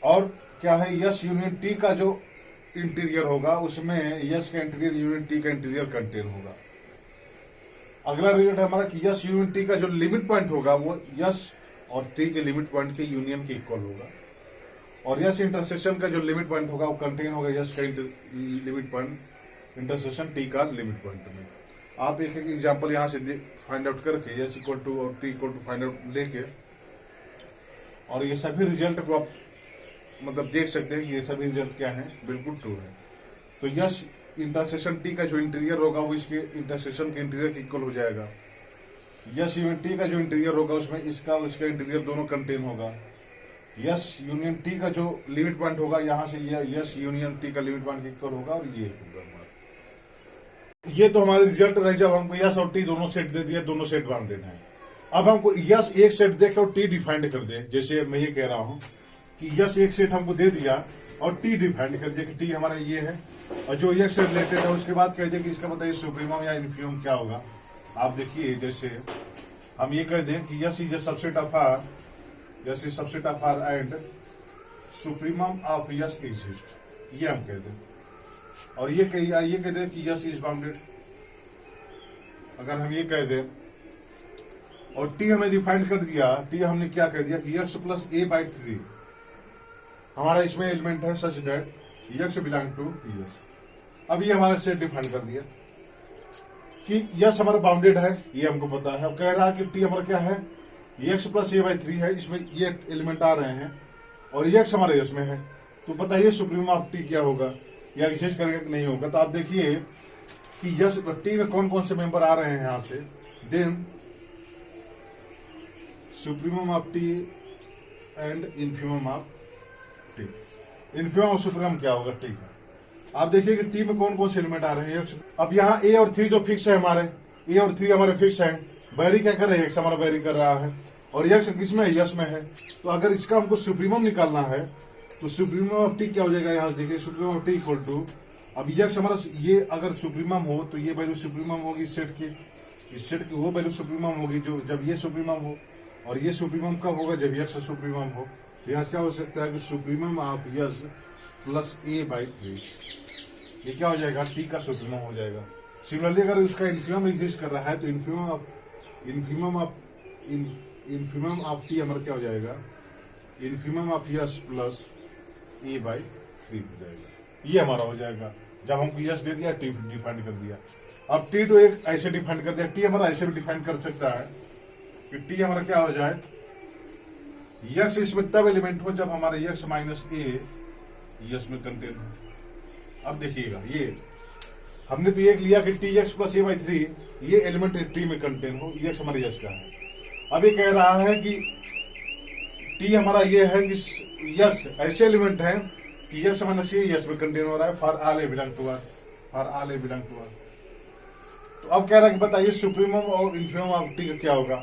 और क्या है, यस यूनियन टी का जो इंटीरियर होगा उसमें यस का इंटीरियर यूनियन टी का इंटीरियर कंटेन होगा। अगला रिजल्ट है हमारा कि यस यूनियन टी का जो लिमिट पॉइंट होगा वो यस और टी के लिमिट पॉइंट के यूनियन के इक्वल होगा, और यस इंटरसेक्शन का जो लिमिट पॉइंट होगा वो कंटेन होगा यस का लिमिट पॉइंट इंटरसेक्शन टी का लिमिट पॉइंट में। आप एक एक एग्जाम्पल यहाँ से फाइंड आउट करके यस इक्वल टू और T equal to find out लेके, और ये सभी रिजल्ट को आप मतलब देख सकते हैं कि ये सभी रिजल्ट क्या है, बिल्कुल ट्रू है। तो यस इंटरसेक्शन टी का जो इंटीरियर होगा वो इसके इंटरसेक्शन के इंटीरियर के इक्वल हो जाएगा। यस यूनियन टी का जो इंटीरियर होगा उसमें इसका और इसका इंटीरियर दोनों कंटेन होगा। यस यूनियन टी का जो लिमिट पॉइंट होगा यहाँ से यस यूनियन टी का लिमिट पॉइंट इक्वल होगा, और ये होगा हमारा। ये तो हमारे रिजल्ट रहे जब हमको यस और टी दोनों सेट दे दिया, दोनों सेट बाउंडेड है। अब हमको यस एक सेट देके और टी डिफाइंड कर दे, जैसे मैं ये कह रहा हूं कि यस एक सेट हमको दे दिया और टी डिफाइंड कर दिया कि टी हमारा ये है, और जो एक सेट लेते थे उसके बाद कह दिया कि इसका बताइए सुप्रीमम या इन्फीमम क्या होगा। आप देखिए जैसे हम ये कह दें कि S is a subset of R, S is subset of R and supremum of S exist, ये हम कह दें, और ये कह दें कि यस इज बाउंडेड। अगर हम ये कह दें और टी हमने डिफाइन कर दिया, टी हमने क्या कह दिया कि यक्स प्लस ए बाई 3 हमारा इसमें एलिमेंट है such that x belong to S. अब ये हमारा सेट डिफाइन कर दिया कि यस हमारा बाउंडेड है, ये हमको पता है। अब कह रहा है कि टी हमारा क्या है, यक्स प्लस ए बाई 3 है, इसमें ये एलिमेंट आ रहे हैं और यक्स हमारे यस में है, तो बताइए सुप्रीमम ऑफ टी क्या होगा या एग्जिस्ट करेगा कि नहीं होगा। तो आप देखिए कि यस टी में कौन कौन से मेंबर आ रहे हैं यहाँ से, then supremum of T and infimum of T. Infimum और सुप्रीमम क्या होगा, टी का। आप देखिए कि टी में कौन कौन से एलिमेंट आ रहे हैं। अब यहाँ ए और 3 जो फिक्स है हमारे, ए और 3 हमारे फिक्स है, बैरी क्या कर रहे हैं, एक्स हमारा बैरी कर रहा है, और यक्स किसमें है, यस में है। तो अगर इसका हमको सुप्रीमम निकालना है तो सुप्रीमम ऑफ टी क्या हो जाएगा, यहाँ से देखिए supremum of T equal to, अब यक्स हमारा ये अगर सुप्रीमम हो तो ये वैल्यू सुप्रीमम होगी इस सेट की, इस सेट की वो वैल्यू सुप्रीमम होगी जो जब ये सुप्रीमम हो, और ये सुप्रीमम कब होगा, जब यक्स सुप्रीमम हो। तो यहाँ क्या हो सकता है कि supremum of S plus A by 3, ये क्या हो जाएगा, टी का सुप्रीमम हो जाएगा। सिमिलरली अगर उसका इन्फीमम एग्जिस्ट कर रहा है तो इन्फीमम ऑफ टी हमारा क्या हो जाएगा, infimum of S plus A by 3 हो जाएगा। ये हमारा हो जाएगा जब हमको यस दे दिया, टी डिफाइंड कर दिया। अब टी तो एक ऐसे डिफाइंड कर दिया, टी हमारा ऐसे भी डिफाइंड कर सकता है कि टी हमारा क्या हो जाए, यक्स इसमें तब एलिमेंट हो जब हमारा यक्स माइनस ए यस में कंटेन हो। अब देखिएगा ये हमने तो एक लिया कि T x plus A by 3 ये एलिमेंट टी में कंटेन हो, यक्स हमारे यस का है। अब ये कह रहा है कि टी हमारा ये है कि यक्स ऐसे एलिमेंट है कि यक्स माइनस ए यस में कंटेन हो रहा है, for all a belong to R, for all a belong to R. तो अब कह रहा है कि बताइए सुप्रीमम और इन्फीमम ऑफ टी का क्या होगा।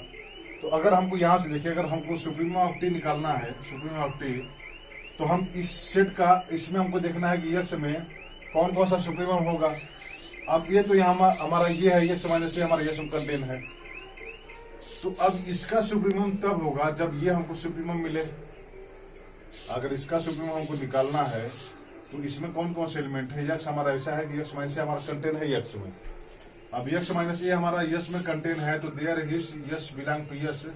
तो अगर हमको यहां से देखिए, अगर हमको सुप्रीमम ऑफ टी निकालना है, सुप्रीमम ऑफ टी, तो हम इस सेट का इसमें हमको देखना है कि यक्स में कौन कौन सा सुप्रीमम होगा। अब ये तो यहाँ हमारा ये है यक्स माइनस ए हमारा यस में कंटेन है, तो अब इसका सुप्रीमम तब होगा जब ये हमको सुप्रीमम मिले। अगर इसका सुप्रीमम हमको निकालना है तो इसमें कौन कौन से एलिमेंट है, यक्स हमारा ऐसा है कि यक्स माइनस ए हमारा कंटेन है यक्स में। अब यक्स माइनस ए हमारा यस में कंटेन है तो there S belong to S,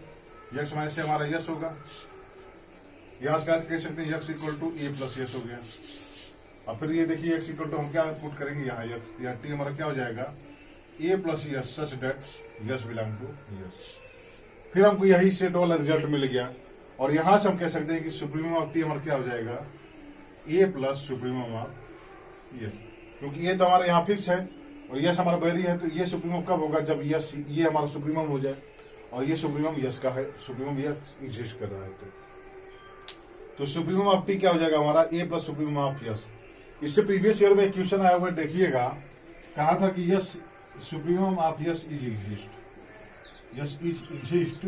x minus A हमारा यस होगा। यहां से कह सकते हैं x equal to A plus S हो गया। अब फिर ये देखिए यक्स इक्वल टू हम क्या पुट करेंगे यहाँ, यहाँ टी हमारा क्या हो जाएगा, A plus S such that S belong to S. फिर हमको यही सेट वाला रिजल्ट मिल गया, और यहां से हम कह सकते हैं कि सुप्रीमम ऑफ टी हमारा क्या हो जाएगा, ए प्लस सुप्रीमम ऑफ ये, क्योंकि ये तो हमारा यहाँ फिक्स है और यस हमारा बैरी है, तो ये सुप्रीमम कब होगा, जब यस ये हमारा सुप्रीमम हो जाए और ये सुप्रीमम यस का है, सुप्रीमम यस एग्जिस्ट कर रहा है। तो सुप्रीमम ऑफ टी क्या हो जाएगा हमारा, a plus supremum of S. इससे प्रीवियस ईयर में क्वेश्चन आया हुआ देखिएगा, कहा था कि S supremum of S is exist, S is exist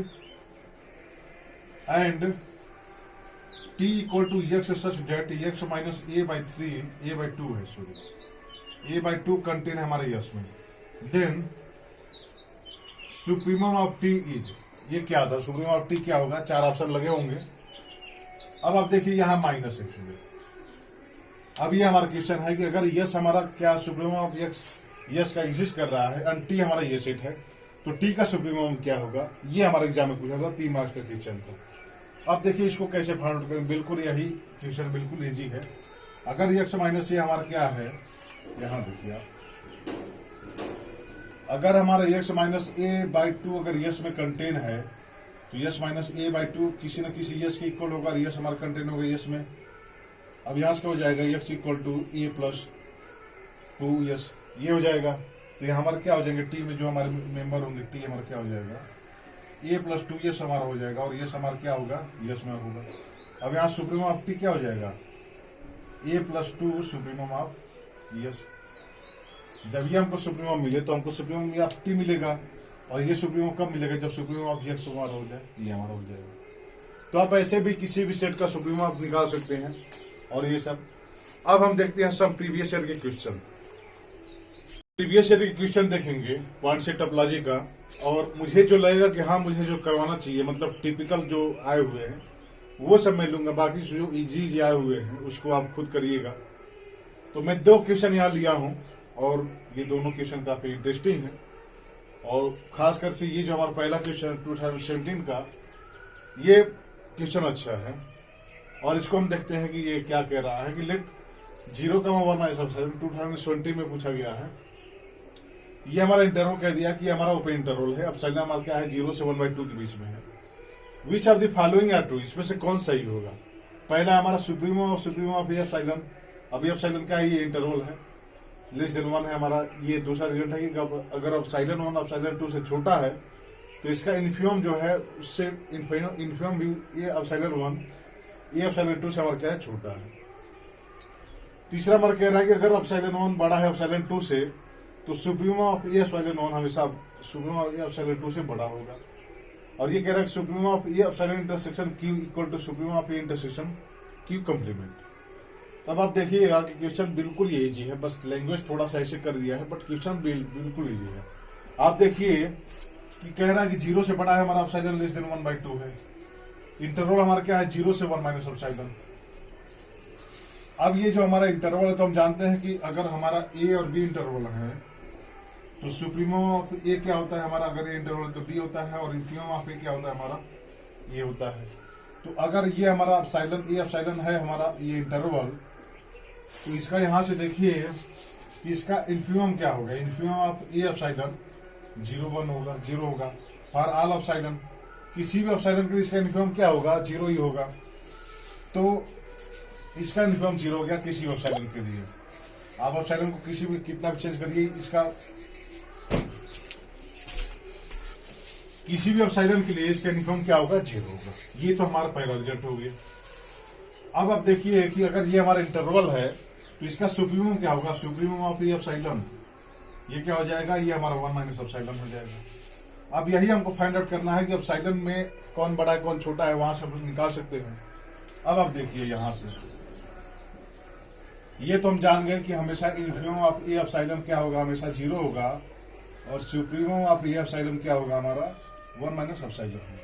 and T equal to x such that x minus a by 3 a by 2 है, सॉरी ए बाई 2 कंटेन है हमारे यस में। Then supremum of T is, ये क्या था, सुप्रीमम ऑफ टी क्या होगा, 4 ऑप्शन लगे होंगे। अब आप देखिए यहां माइनस एक्चुअली, अब ये हमारा क्वेश्चन है कि अगर यस हमारा क्या सुप्रीमम ऑफ यस का एग्जिस्ट कर रहा है एंड टी हमारा ये सेट है, तो टी का सुप्रीमम क्या होगा, ये हमारे एग्जाम में पूछा होगा 3 मार्क्स का क्वेश्चन था। अब देखिए इसको कैसे फाइंड आउट करें, बिल्कुल यही क्वेश्चन बिल्कुल इजी है। अगर एक्स माइनस ए हमारा क्या है, यहां देखिए आप, अगर हमारा एक्स माइनस ए बाई 2 अगर यस में कंटेन है तो यस माइनस ए बाई 2 किसी न किसी यस के इक्वल होगा, यस हमारा कंटेन होगा यस में। अब यहां से क्या हो जाएगा, x equal to A plus 2 S, ये हो जाएगा। तो यहाँ हमारा क्या हो जाएंगे, टी में जो हमारे मेंबर होंगे टी हमारा क्या हो जाएगा, ए प्लस 2 यस हमारा हो जाएगा, और यस हमारा क्या होगा, यस में होगा। अब यहाँ सुप्रीमम ऑफ टी क्या हो जाएगा, A plus 2 supremum of yes. जब ये हमको सुप्रीमम मिले तो हमको सुप्रीमम ऑफ टी मिलेगा, और ये सुप्रीमम कब मिलेगा, जब सुप्रीमम ऑफ यस हमारा हो जाए, ये हमारा हो जाएगा। तो आप ऐसे भी किसी भी सेट का सुप्रीमम आप निकाल सकते हैं, और ये सब। अब हम देखते हैं सम प्रीवियस ईयर के क्वेश्चन। प्रीवियस ईयर के क्वेश्चन देखेंगे पॉइंट सेट टोपोलॉजी का, और मुझे जो लगेगा कि हाँ मुझे जो करवाना चाहिए, मतलब टिपिकल जो आए हुए हैं वो सब मैं लूंगा, बाकी जो इजी आए हुए हैं उसको आप खुद करिएगा। तो मैं 2 क्वेश्चन यहाँ लिया हूं, और ये दोनों क्वेश्चन काफी इंटरेस्टिंग है, और खासकर से ये जो हमारा पहला क्वेश्चन 2017 का, ये क्वेश्चन अच्छा है। और इसको हम देखते हैं कि ये क्या कह रहा है कि लेट 0,1 में पूछा गया है। ये हमारा इंटरवल कह दिया कि हमारा ओपन इंटरवल है। अब साइलन हमारा क्या है, 0 से 1/2 के बीच में है। Which of the following are true, इसमें से कौन सही होगा। पहला हमारा सुप्रीमम ऑफ एफ साइलन। अब एफ साइलन क्या है, ये इंटरवल है, लेस देन 1 है हमारा। ये दूसरा रिजल्ट है कि अगर अब साइलन 1 अब साइलन 2 से छोटा है तो इसका इन्फियम जो है उससे इन्फियम भी ये अब साइलन 1 ये अब साइलन 2 से हमारा क्या है, छोटा है। तीसरा हमारा कह रहा है कि अगर अब साइलन 1 बड़ा है अब साइलन 2 से, तो सुप्रीमम ऑफ ए एप्सिलॉन 1 हमेशा सुप्रीमम ऑफ ए एप्सिलॉन 2 से बड़ा होगा। और ये कह रहा है supremum of a epsilon intersection Q equal to supremum of a intersection Q complement. अब आप देखिएगा कि क्वेश्चन बिल्कुल ये इजी है, बस लैंग्वेज थोड़ा सा ऐसे कर दिया है, बट क्वेश्चन बिल्कुल इजी है। आप देखिए कि कह रहा है कि 0 से बड़ा है हमारा एप्सिलॉन लेस देन 1/2 है। इंटरवल हमारा क्या है, 0 से 1 माइनस एप्सिलॉन। अब ये जो हमारा इंटरवल है, तो हम जानते हैं कि अगर हमारा ए और बी इंटरवल है तो सुप्रीमम ऑफ ए क्या होता है हमारा, अगर ये इंटरवल तो बी होता है, और इंफियम ऑफ ए क्या होता है हमारा, ये होता है। तो अगर ये हमारा एप्सिलॉन ए एप्सिलॉन है हमारा ये इंटरवल, तो इसका यहां से देखिए कि इसका इन्फियम क्या होगा, इन्फियम ऑफ ए एप्सिलॉन 0 होगा फॉर ऑल एप्सिलॉन। किसी भी एप्सिलॉन के लिए इसका इन्फियम क्या होगा, 0 ही होगा। तो इसका इन्फियम 0 हो गया किसी भी एप्सिलॉन के लिए। आप एप्सिलॉन को किसी भी कितना भी चेंज करिए, इसका किसी भी एप्सिलॉन के लिए इसका इन्फियम क्या होगा, 0 होगा। ये तो हमारा पहला रिजल्ट हो गया। अब आप देखिए कि अगर ये हमारा इंटरवल है तो इसका सुप्रीमम क्या होगा, सुप्रीमम ऑफ ए एप्सिलॉन, ये क्या हो जाएगा, ये हमारा 1 माइनस एप्सिलॉन हो जाएगा। अब यही हमको फाइंड आउट करना है कि एप्सिलॉन में कौन बड़ा है कौन छोटा है, वहां से हम निकाल सकते हैं। अब आप देखिए यहां से, ये तो हम जान गए कि हमेशा इन्फियम ऑफ ए एप्सिलॉन क्या होगा, हमेशा 0 होगा, और सुप्रीमम ऑफ ए एप्सिलॉन क्या होगा हमारा, 1 माइनस एप्सिलॉन होगा।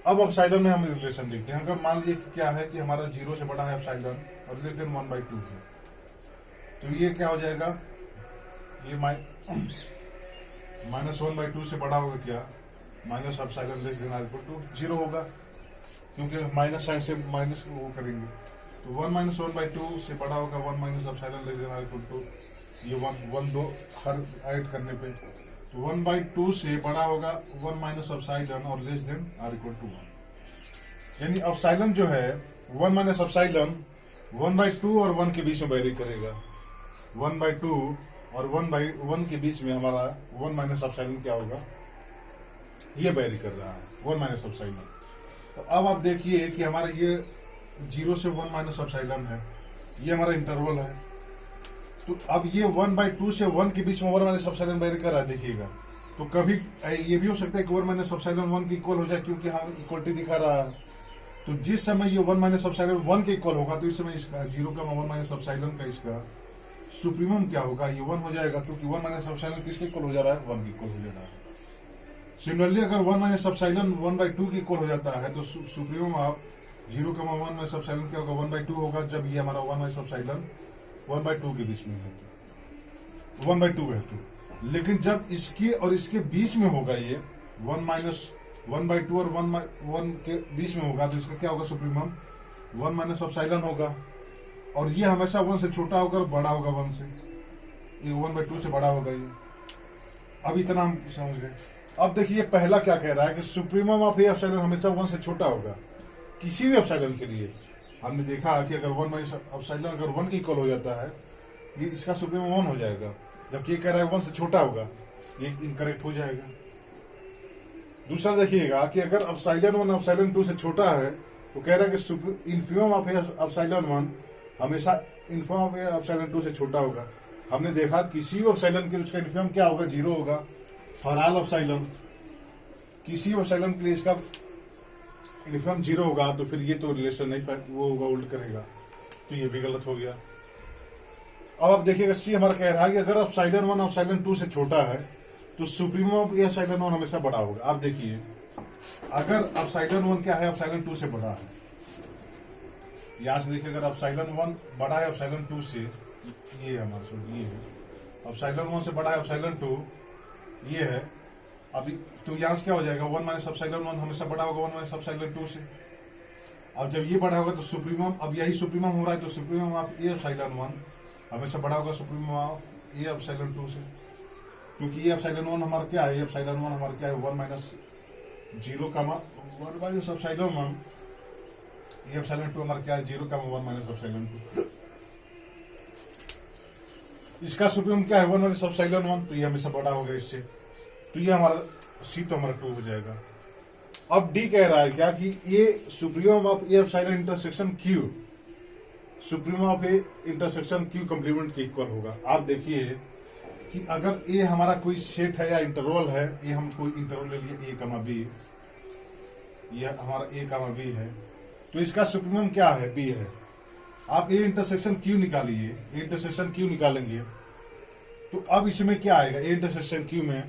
अब एप्सिलॉन में हम रिलेशन देखते हैं। अगर मान लीजिए कि क्या है कि हमारा 0 से बड़ा है एप्सिलॉन और लेस देन 1/2 है, तो ये क्या हो जाएगा, ये माइनस 1/2 से बड़ा होगा क्या, minus epsilon less than equal to 0 होगा, क्योंकि माइनस साइन से माइनस वो करेंगे। तो 1 माइनस 1/2 से बड़ा होगा 1 minus epsilon less than equal to, ये 1 2 हर ऐड करने पे, तो 1/2 से बड़ा होगा 1 माइनस एप्सिलॉन और less than or equal to 1। यानी एप्सिलॉन जो है 1 माइनस एप्सिलॉन 1/2 और 1 के बीच में वेरी करेगा। 1/2 और 1/1 के बीच में हमारा 1 माइनस एप्सिलॉन क्या होगा, ये वेरी कर रहा है 1 माइनस एप्सिलॉन। तो अब आप देखिए कि हमारा ये 0 से 1 माइनस एप्सिलॉन है, ये हमारा इंटरवल है। तो अब ये 1/2 से 1 के बीच में 1 माइनस एप्सिलॉन वेरी कर रहा है, देखिएगा। तो कभी ये भी हो सकता है कि 1 माइनस एप्सिलॉन 1 के इक्वल हो जाए, क्योंकि हम इक्वलिटी दिखा रहा है। तो जिस समय ये 1 माइनस एप्सिलॉन 1 के इक्वल होगा, तो इस समय इसका 0 का 1 माइनस एप्सिलॉन का इसका सुप्रीमम क्या होगा, ये 1 हो जाएगा, क्योंकि 1 माइनस एप्सिलॉन किसके इक्वल हो जा रहा है, 1 के इक्वल हो जा रहा है। सिमिलरली अगर 1 माइनस एप्सिलॉन 1/2 के इक्वल हो जाता है, तो सुप्रीमम ऑफ 0 का 1 माइनस एप्सिलॉन क्या होगा, 1/2 होगा, जब ये हमारा 1 माइनस एप्सिलॉन 1/2 के बीच में है, 1/2 है। तो लेकिन जब इसके और इसके बीच में होगा ये 1 माइनस 1/2 और 1 के बीच में होगा, तो इसका क्या होगा सुप्रीमम 1 माइनस एप्सिलॉन होगा, और ये हमेशा 1 से छोटा होगा और बड़ा होगा 1 से, ये 1/2 से बड़ा होगा ये। अब इतना हम समझ गए। अब देखिए पहला क्या कह रहा है कि सुप्रीमम ऑफ ए एप्सिलॉन हमेशा 1 से छोटा होगा किसी भी एप्सिलॉन के लिए। हमने देखा कि अगर 1 माइनस एप्सिलॉन अगर 1 के इक्वल हो जाता है, ये इसका सुप्रीमम 1 हो जाएगा, जबकि ये कह रहा है 1 से छोटा होगा, ये इनकरेक्ट हो जाएगा। दूसरा देखिएगा कि अगर एप्सिलॉन 1 एप्सिलॉन 2 से छोटा है, तो कह रहा है कि इन्फीमम ऑफ एप्सिलॉन 1 हमेशा इन्फीमम ऑफ एप्सिलॉन 2 से छोटा होगा। हमने देखा किसी भी एप्सिलॉन के लिए उसका इन्फीमम क्या होगा, 0 होगा। फॉर ऑल एप्सिलॉन, किसी भी एप्सिलॉन के लिए इसका इन्फीमम 0 होगा, तो फिर ये तो रिलेशन नहीं वो होगा, उल्ट करेगा, तो ये भी गलत हो गया। अब आप देखिएगा सी हमारा कह रहा है कि अगर एप्सिलॉन 1 एप्सिलॉन 2 से छोटा है, तो सुप्रीमम ऑफ एप्सिलॉन 1 हमेशा बड़ा होगा। आप देखिए अगर एप्सिलॉन 1 क्या है, एप्सिलॉन 2 से बड़ा है, यहां से देखिए अगर एप्सिलॉन 1 बड़ा है एप्सिलॉन 2 से, ये है हमारा सूत्र, ये है एप्सिलॉन 1 से बड़ा है एप्सिलॉन 2, ये है। अभी तो यहां से क्या हो जाएगा, 1 माइनस एप्सिलॉन 1 हमेशा बड़ा होगा 1 माइनस एप्सिलॉन 2 से। अब जब ये बड़ा होगा तो सुप्रीमम, अब यही सुप्रीमम हो रहा है, तो सुप्रीमम ऑफ ए एप्सिलॉन 1 हमेशा बड़ा होगा सुप्रीमम ऑफ ए एप्सिलॉन 2 से, क्योंकि ये एप्सिलॉन 1 हमारा क्या है, एप्सिलॉन 1 हमारा क्या है 1 माइनस 0 का 1 माइनस एप्सिलॉन 1, ये एप्सिलॉन 2 हमारा क्या है 0 का 1 माइनस एप्सिलॉन 2। इसका सुप्रीमम क्या है 1 माइनस एप्सिलॉन 1, तो ये हमेशा बड़ा होगा इससे, तो ये हमारा सी तो हमारा 2 हो जाएगा। अब डी कह रहा है क्या कि ये supremum of a epsilon intersection Q, supremum of a intersection Q complement के इक्वल होगा। आप देखिए कि अगर ए हमारा कोई सेट है या इंटरवल है, ये हम कोई इंटरवल ले लिए ए कमा बी, ये हमारा ए कमा बी है, तो इसका सुप्रीमम क्या है, बी है। आप ए इंटरसेक्शन क्यू निकालिए, ए इंटरसेक्शन क्यू निकालेंगे तो अब इसमें क्या आएगा, ए इंटरसेक्शन क्यू में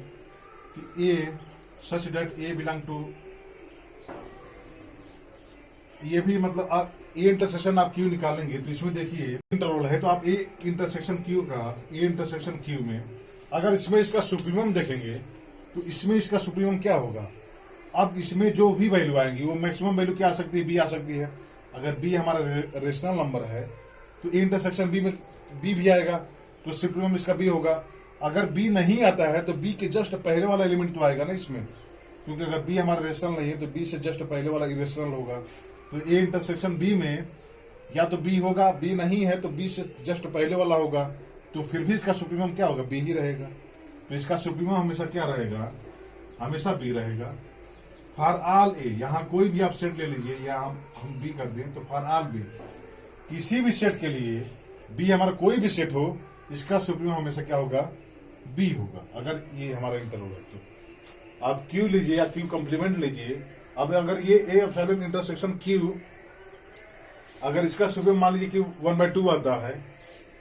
कि ए सच डेट ए बिलोंग टू, ये भी मतलब आप ए इंटरसेक्शन आप क्यू निकालेंगे तो इसमें देखिए इंटरवल है, तो आप ए इंटरसेक्शन क्यू का, ए इंटरसेक्शन क्यू में अगर इसमें इसका सुप्रीमम देखेंगे तो इसमें इसका सुप्रीमम क्या होगा। अब इसमें जो भी वैल्यू आएंगी वो मैक्सिमम वैल्यू क्या आ सकती है, बी आ सकती है। अगर बी हमारा रेशनल नंबर है तो ए इंटरसेक्शन बी में बी भी आएगा, तो सुप्रीमम इसका बी होगा। अगर बी नहीं आता है तो बी के जस्ट पहले वाला एलिमेंट तो आएगा ना इसमें, क्योंकि अगर बी हमारा रेशनल नहीं है तो बी से जस्ट पहले वाला इरेशनल होगा। तो ए इंटरसेक्शन बी में या तो बी होगा, बी नहीं है तो बी से जस्ट पहले वाला होगा, तो फिर भी इसका सुप्रीमम क्या होगा, बी ही रहेगा। तो इसका सुप्रीमम हमेशा क्या रहेगा, हमेशा बी रहेगा। फॉर ऑल ए, यहाँ कोई भी आप सेट ले लीजिए या हम बी कर दें, तो फॉर ऑल बी, किसी भी सेट के लिए बी हमारा कोई भी सेट हो, इसका सुप्रीमम हमेशा क्या होगा, बी होगा, अगर ये हमारा इंटरवल है तो। आप क्यू लीजिए या क्यू कंप्लीमेंट लीजिए। अब अगर ये ए एप्सिलॉन इंटरसेक्शन क्यू, अगर इसका सुप्रीमम मान लीजिए कि 1/2 आता है,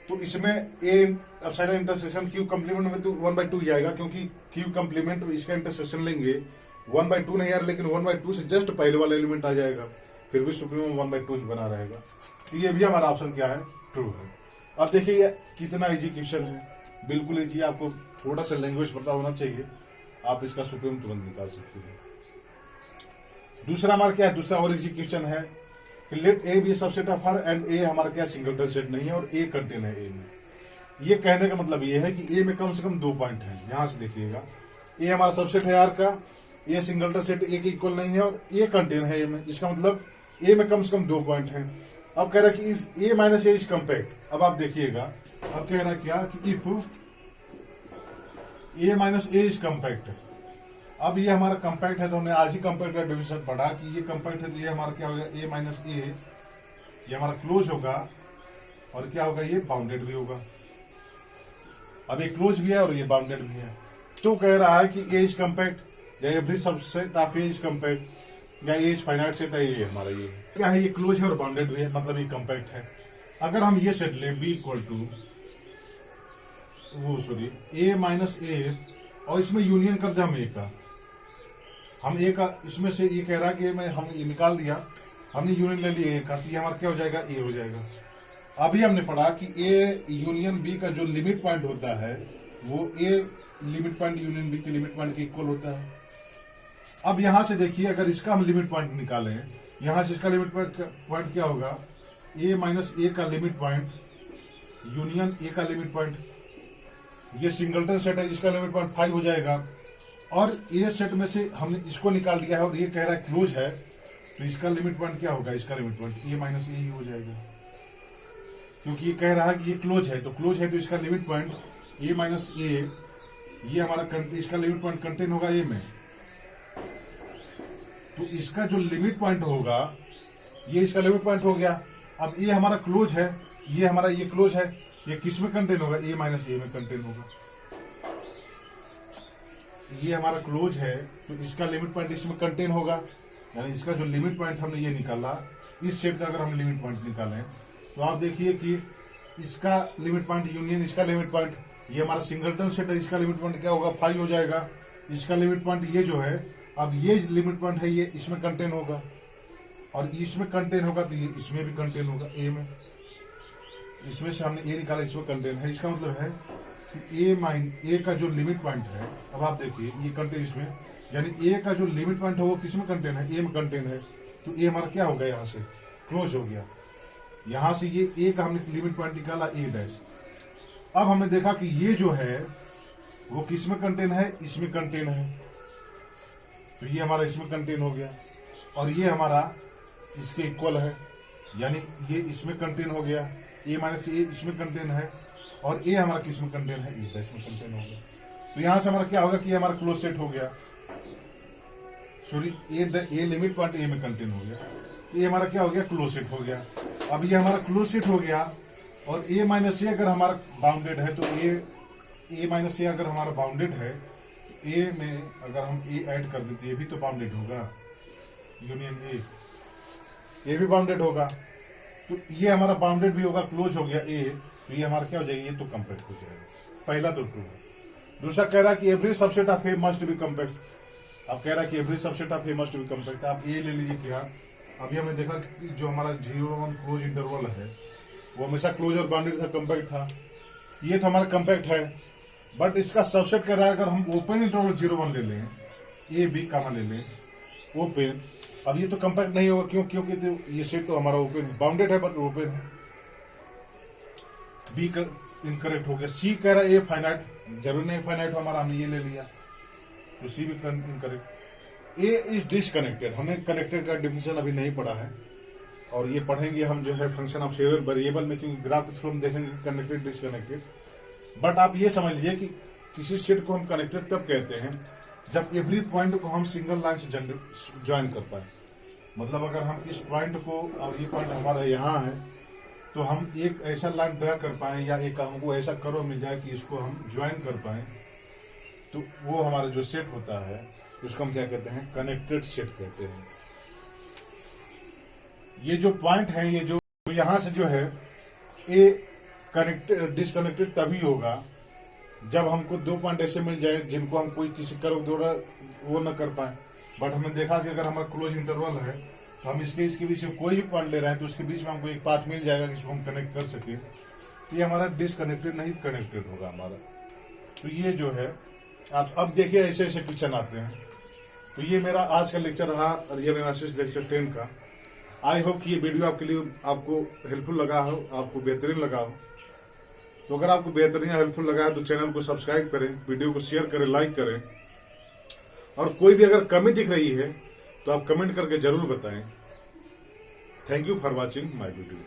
तो इसमें ए एप्सिलॉन इंटरसेक्शन क्यू कंप्लीमेंट में तो 1/2 ही आएगा, क्योंकि क्यू कंप्लीमेंट इसका इंटरसेक्शन लेंगे 1/2 नहीं यार, लेकिन 1/2 से जस्ट पहले वाला एलिमेंट आ जाएगा, फिर भी सुप्रीमम 1/2 ही बना रहेगा। तो ये भी हमारा ऑप्शन क्या है, ट्रू है। अब देखिए कितना इजी क्वेश्चन है, बिल्कुल इजी। आपको थोड़ा सा लैंग्वेज पता होना चाहिए, आप इसका सुप्रीमम तुरंत निकाल सकते हैं। दूसरा हमारा क्या है, दूसरा और इजी क्वेश्चन है कि let A be subset of R and A हमारा क्या सिंगलटन सेट नहीं है और ए कंटेन है ए में। ये कहने का मतलब ये है कि ए में कम से कम 2 पॉइंट है। यहां से देखिएगा ए हमारा सबसेट है आर का, ए सिंगलटन सेट ए के इक्वल नहीं है और ए कंटेन है ए में, इसका मतलब ए में कम से कम 2 पॉइंट है। अब कह रहा है कि ए माइनस ए इज कम्पैक्ट। अब आप देखिएगा, अब कह रहा है क्या कि if A minus A is compact. अब ये हमारा कम्पैक्ट है तो हमने आज ही कम्पैक्ट का डिफिनेशन पढ़ा कि ये कम्पैक्ट है, तो ये हमारा क्या होगा, ए माइनस ए, ये हमारा क्लोज होगा और क्या होगा, ये बाउंडेड भी होगा। अब ये क्लोज भी है और ये बाउंडेड भी है। तो कह रहा है कि ए इज कम्पैक्ट या every subset of A is compact या ए इज फाइनाइट सेट है, ये हमारा ये क्या है, ये क्लोज है और बाउंडेड भी है, मतलब ये कम्पैक्ट है। अगर हम ये सेट लें B equal to A minus A और इसमें यूनियन कर दे हम ए का, हम ए का इसमें से ये कह रहा है कि मैं हम ये निकाल दिया, हमने यूनियन ले लिया ए का, तो ये हमारा क्या हो जाएगा, ए हो जाएगा। अभी हमने पढ़ा कि ए यूनियन बी का जो लिमिट पॉइंट होता है वो a limit point union B के लिमिट पॉइंट के इक्वल होता है। अब यहां से देखिए, अगर इसका हम लिमिट पॉइंट निकालें, यहां से इसका लिमिट पॉइंट क्या होगा, ए माइनस ए का लिमिट पॉइंट यूनियन ए का लिमिट पॉइंट, ये सिंगलटन सेट है, इसका लिमिट पॉइंट 5 हो जाएगा। और ए सेट में से हमने इसको निकाल दिया है और ये कह रहा है क्लोज है, तो इसका लिमिट पॉइंट क्या होगा, इसका लिमिट पॉइंट ए माइनस ए ही हो जाएगा, क्योंकि ये कह रहा है कि ये क्लोज है, तो क्लोज है तो इसका लिमिट पॉइंट ए माइनस ए, ये हमारा इसका लिमिट पॉइंट कंटेन होगा ए में, तो इसका जो लिमिट पॉइंट होगा ये इसका लिमिट पॉइंट हो गया। अब ये हमारा क्लोज है, ये हमारा ये क्लोज है, ये किस में कंटेन होगा, ए माइनस ए में कंटेन होगा। ये हमारा क्लोज है तो इसका लिमिट पॉइंट इसमें कंटेन होगा, यानी इसका जो लिमिट पॉइंट हमने ये निकाला, इस सेट का अगर हम लिमिट पॉइंट निकालें तो आप देखिए कि इसका लिमिट पॉइंट यूनियन इसका लिमिट पॉइंट, ये हमारा सिंगलटन सेट है, इसका लिमिट पॉइंट क्या होगा, 5 हो जाएगा। इसका लिमिट पॉइंट ये जो है, अब ये लिमिट पॉइंट है, ये इसमें कंटेन होगा और इसमें कंटेन होगा, तो ये इसमें भी कंटेन होगा ए में। इसमें से हमने ए निकाला, इसमें कंटेन है, इसका मतलब है कि ए का जो लिमिट पॉइंट है, अब आप देखिए ये कंटेन इसमें, यानी ए का जो लिमिट पॉइंट है वो किसमें कंटेन है, ए में कंटेन है, तो ए हमारा क्या हो गया, यहां से क्लोज हो गया। यहां से ये ए का हमने लिमिट पॉइंट निकाला ए डैश। अब हमने देखा कि ये जो है वो किसमें कंटेन है, इसमें कंटेन है, तो ये हमारा इसमें कंटेन हो गया और ये हमारा इसके इक्वल है, यानी ये इसमें कंटेन हो गया, ए माइनस ए इसमें कंटेन है और ए हमारा किसमें कंटेन है, ए इसमें कंटेन हो गया। तो यहां से हमारा क्या होगा कि हमारा क्लोज सेट हो गया, sorry A limit point A में कंटेन हो गया, ये हमारा क्या हो गया, क्लोज सेट हो गया। अब ये हमारा क्लोज सेट हो गया और ए माइनस ए अगर हमारा बाउंडेड है, तो ए माइनस ए अगर हमारा बाउंडेड है, ए में अगर हम ए ऐड कर देते, ये भी तो बाउंडेड होगा, यूनियन ए भी बाउंडेड होगा, तो ये हमारा बाउंडेड भी होगा, क्लोज हो गया ए, तो ये हमारा क्या हो जाएगा, ये तो कम्पैक्ट हो जाएगा। पहला तो ट्रू है। दूसरा कह रहा है कि every subset of A must be compact. अब कह रहा है कि every subset of A must be compact. आप ये ले लीजिए क्या, अभी हमने देखा कि जो हमारा 0-1 क्लोज इंटरवल है वो हमेशा क्लोज और बाउंडेड था, कम्पैक्ट था, ये तो हमारा कम्पैक्ट है, बट इसका सबसेट कह रहा है अगर हम ओपन इंटरवल 0-1 ले लें, ए बी कामा ले लें ओपन, अब ये तो कम्पैक्ट नहीं होगा, क्यों, क्योंकि तो ये सेट तो हमारा ओपन है, बाउंडेड है बट ओपन है। बी इनकरेक्ट हो गया। सी कह रहा है ए फाइनाइट, जरूर नहीं फाइनाइट हमारा, हमने ये ले लिया, तो सी भी इनकरेक्ट। ए इज डिसकनेक्टेड, हमें कनेक्टेड का डिफिनेशन अभी नहीं पढ़ा है और ये पढ़ेंगे हम जो है फंक्शन ऑफ सेवरल वेरिएबल में, क्योंकि ग्राफ के थ्रू हम देखेंगे कनेक्टेड डिसकनेक्टेड। बट आप ये समझ लीजिए कि किसी सेट को हम कनेक्टेड तब कहते हैं जब एवरी पॉइंट को हम सिंगल लाइन से ज्वाइन कर पाए। मतलब अगर हम इस पॉइंट को और ये पॉइंट हमारा यहाँ है तो हम एक ऐसा लाइन ड्रा कर पाए या एक हमको ऐसा कर्व मिल जाए कि इसको हम ज्वाइन कर पाए, तो वो हमारा जो सेट होता है उसको हम क्या कहते हैं, कनेक्टेड सेट कहते हैं। ये जो पॉइंट है, ये जो यहां से जो है ए कनेक्टेड डिसकनेक्टेड तभी होगा जब हमको दो पॉइंट ऐसे मिल जाए जिनको हम कोई किसी कर्व द्वारा वो न कर पाए। बट हमने देखा कि अगर हमारा क्लोज इंटरवल है तो हम इसके बीच में कोई भी पॉइंट ले रहे हैं तो उसके बीच में हमको एक पाथ मिल जाएगा जिसको हम कनेक्ट कर सके, ये हमारा डिसकनेक्टेड नहीं कनेक्टेड होगा हमारा। तो ये जो है आप अब देखिए ऐसे ऐसे क्वेश्चन आते हैं। तो ये मेरा आज का लेक्चर रहा रियल एनालिसिस लेक्चर 10 का। आई होप कि ये वीडियो आपके लिए आपको हेल्पफुल लगा हो, आपको बेहतरीन लगा हो। तो अगर आपको बेहतरीन हेल्पफुल लगा है तो चैनल को सब्सक्राइब करें, वीडियो को शेयर करें, लाइक करें, और कोई भी अगर कमी दिख रही है तो आप कमेंट करके जरूर बताएं। Thank you for watching my video.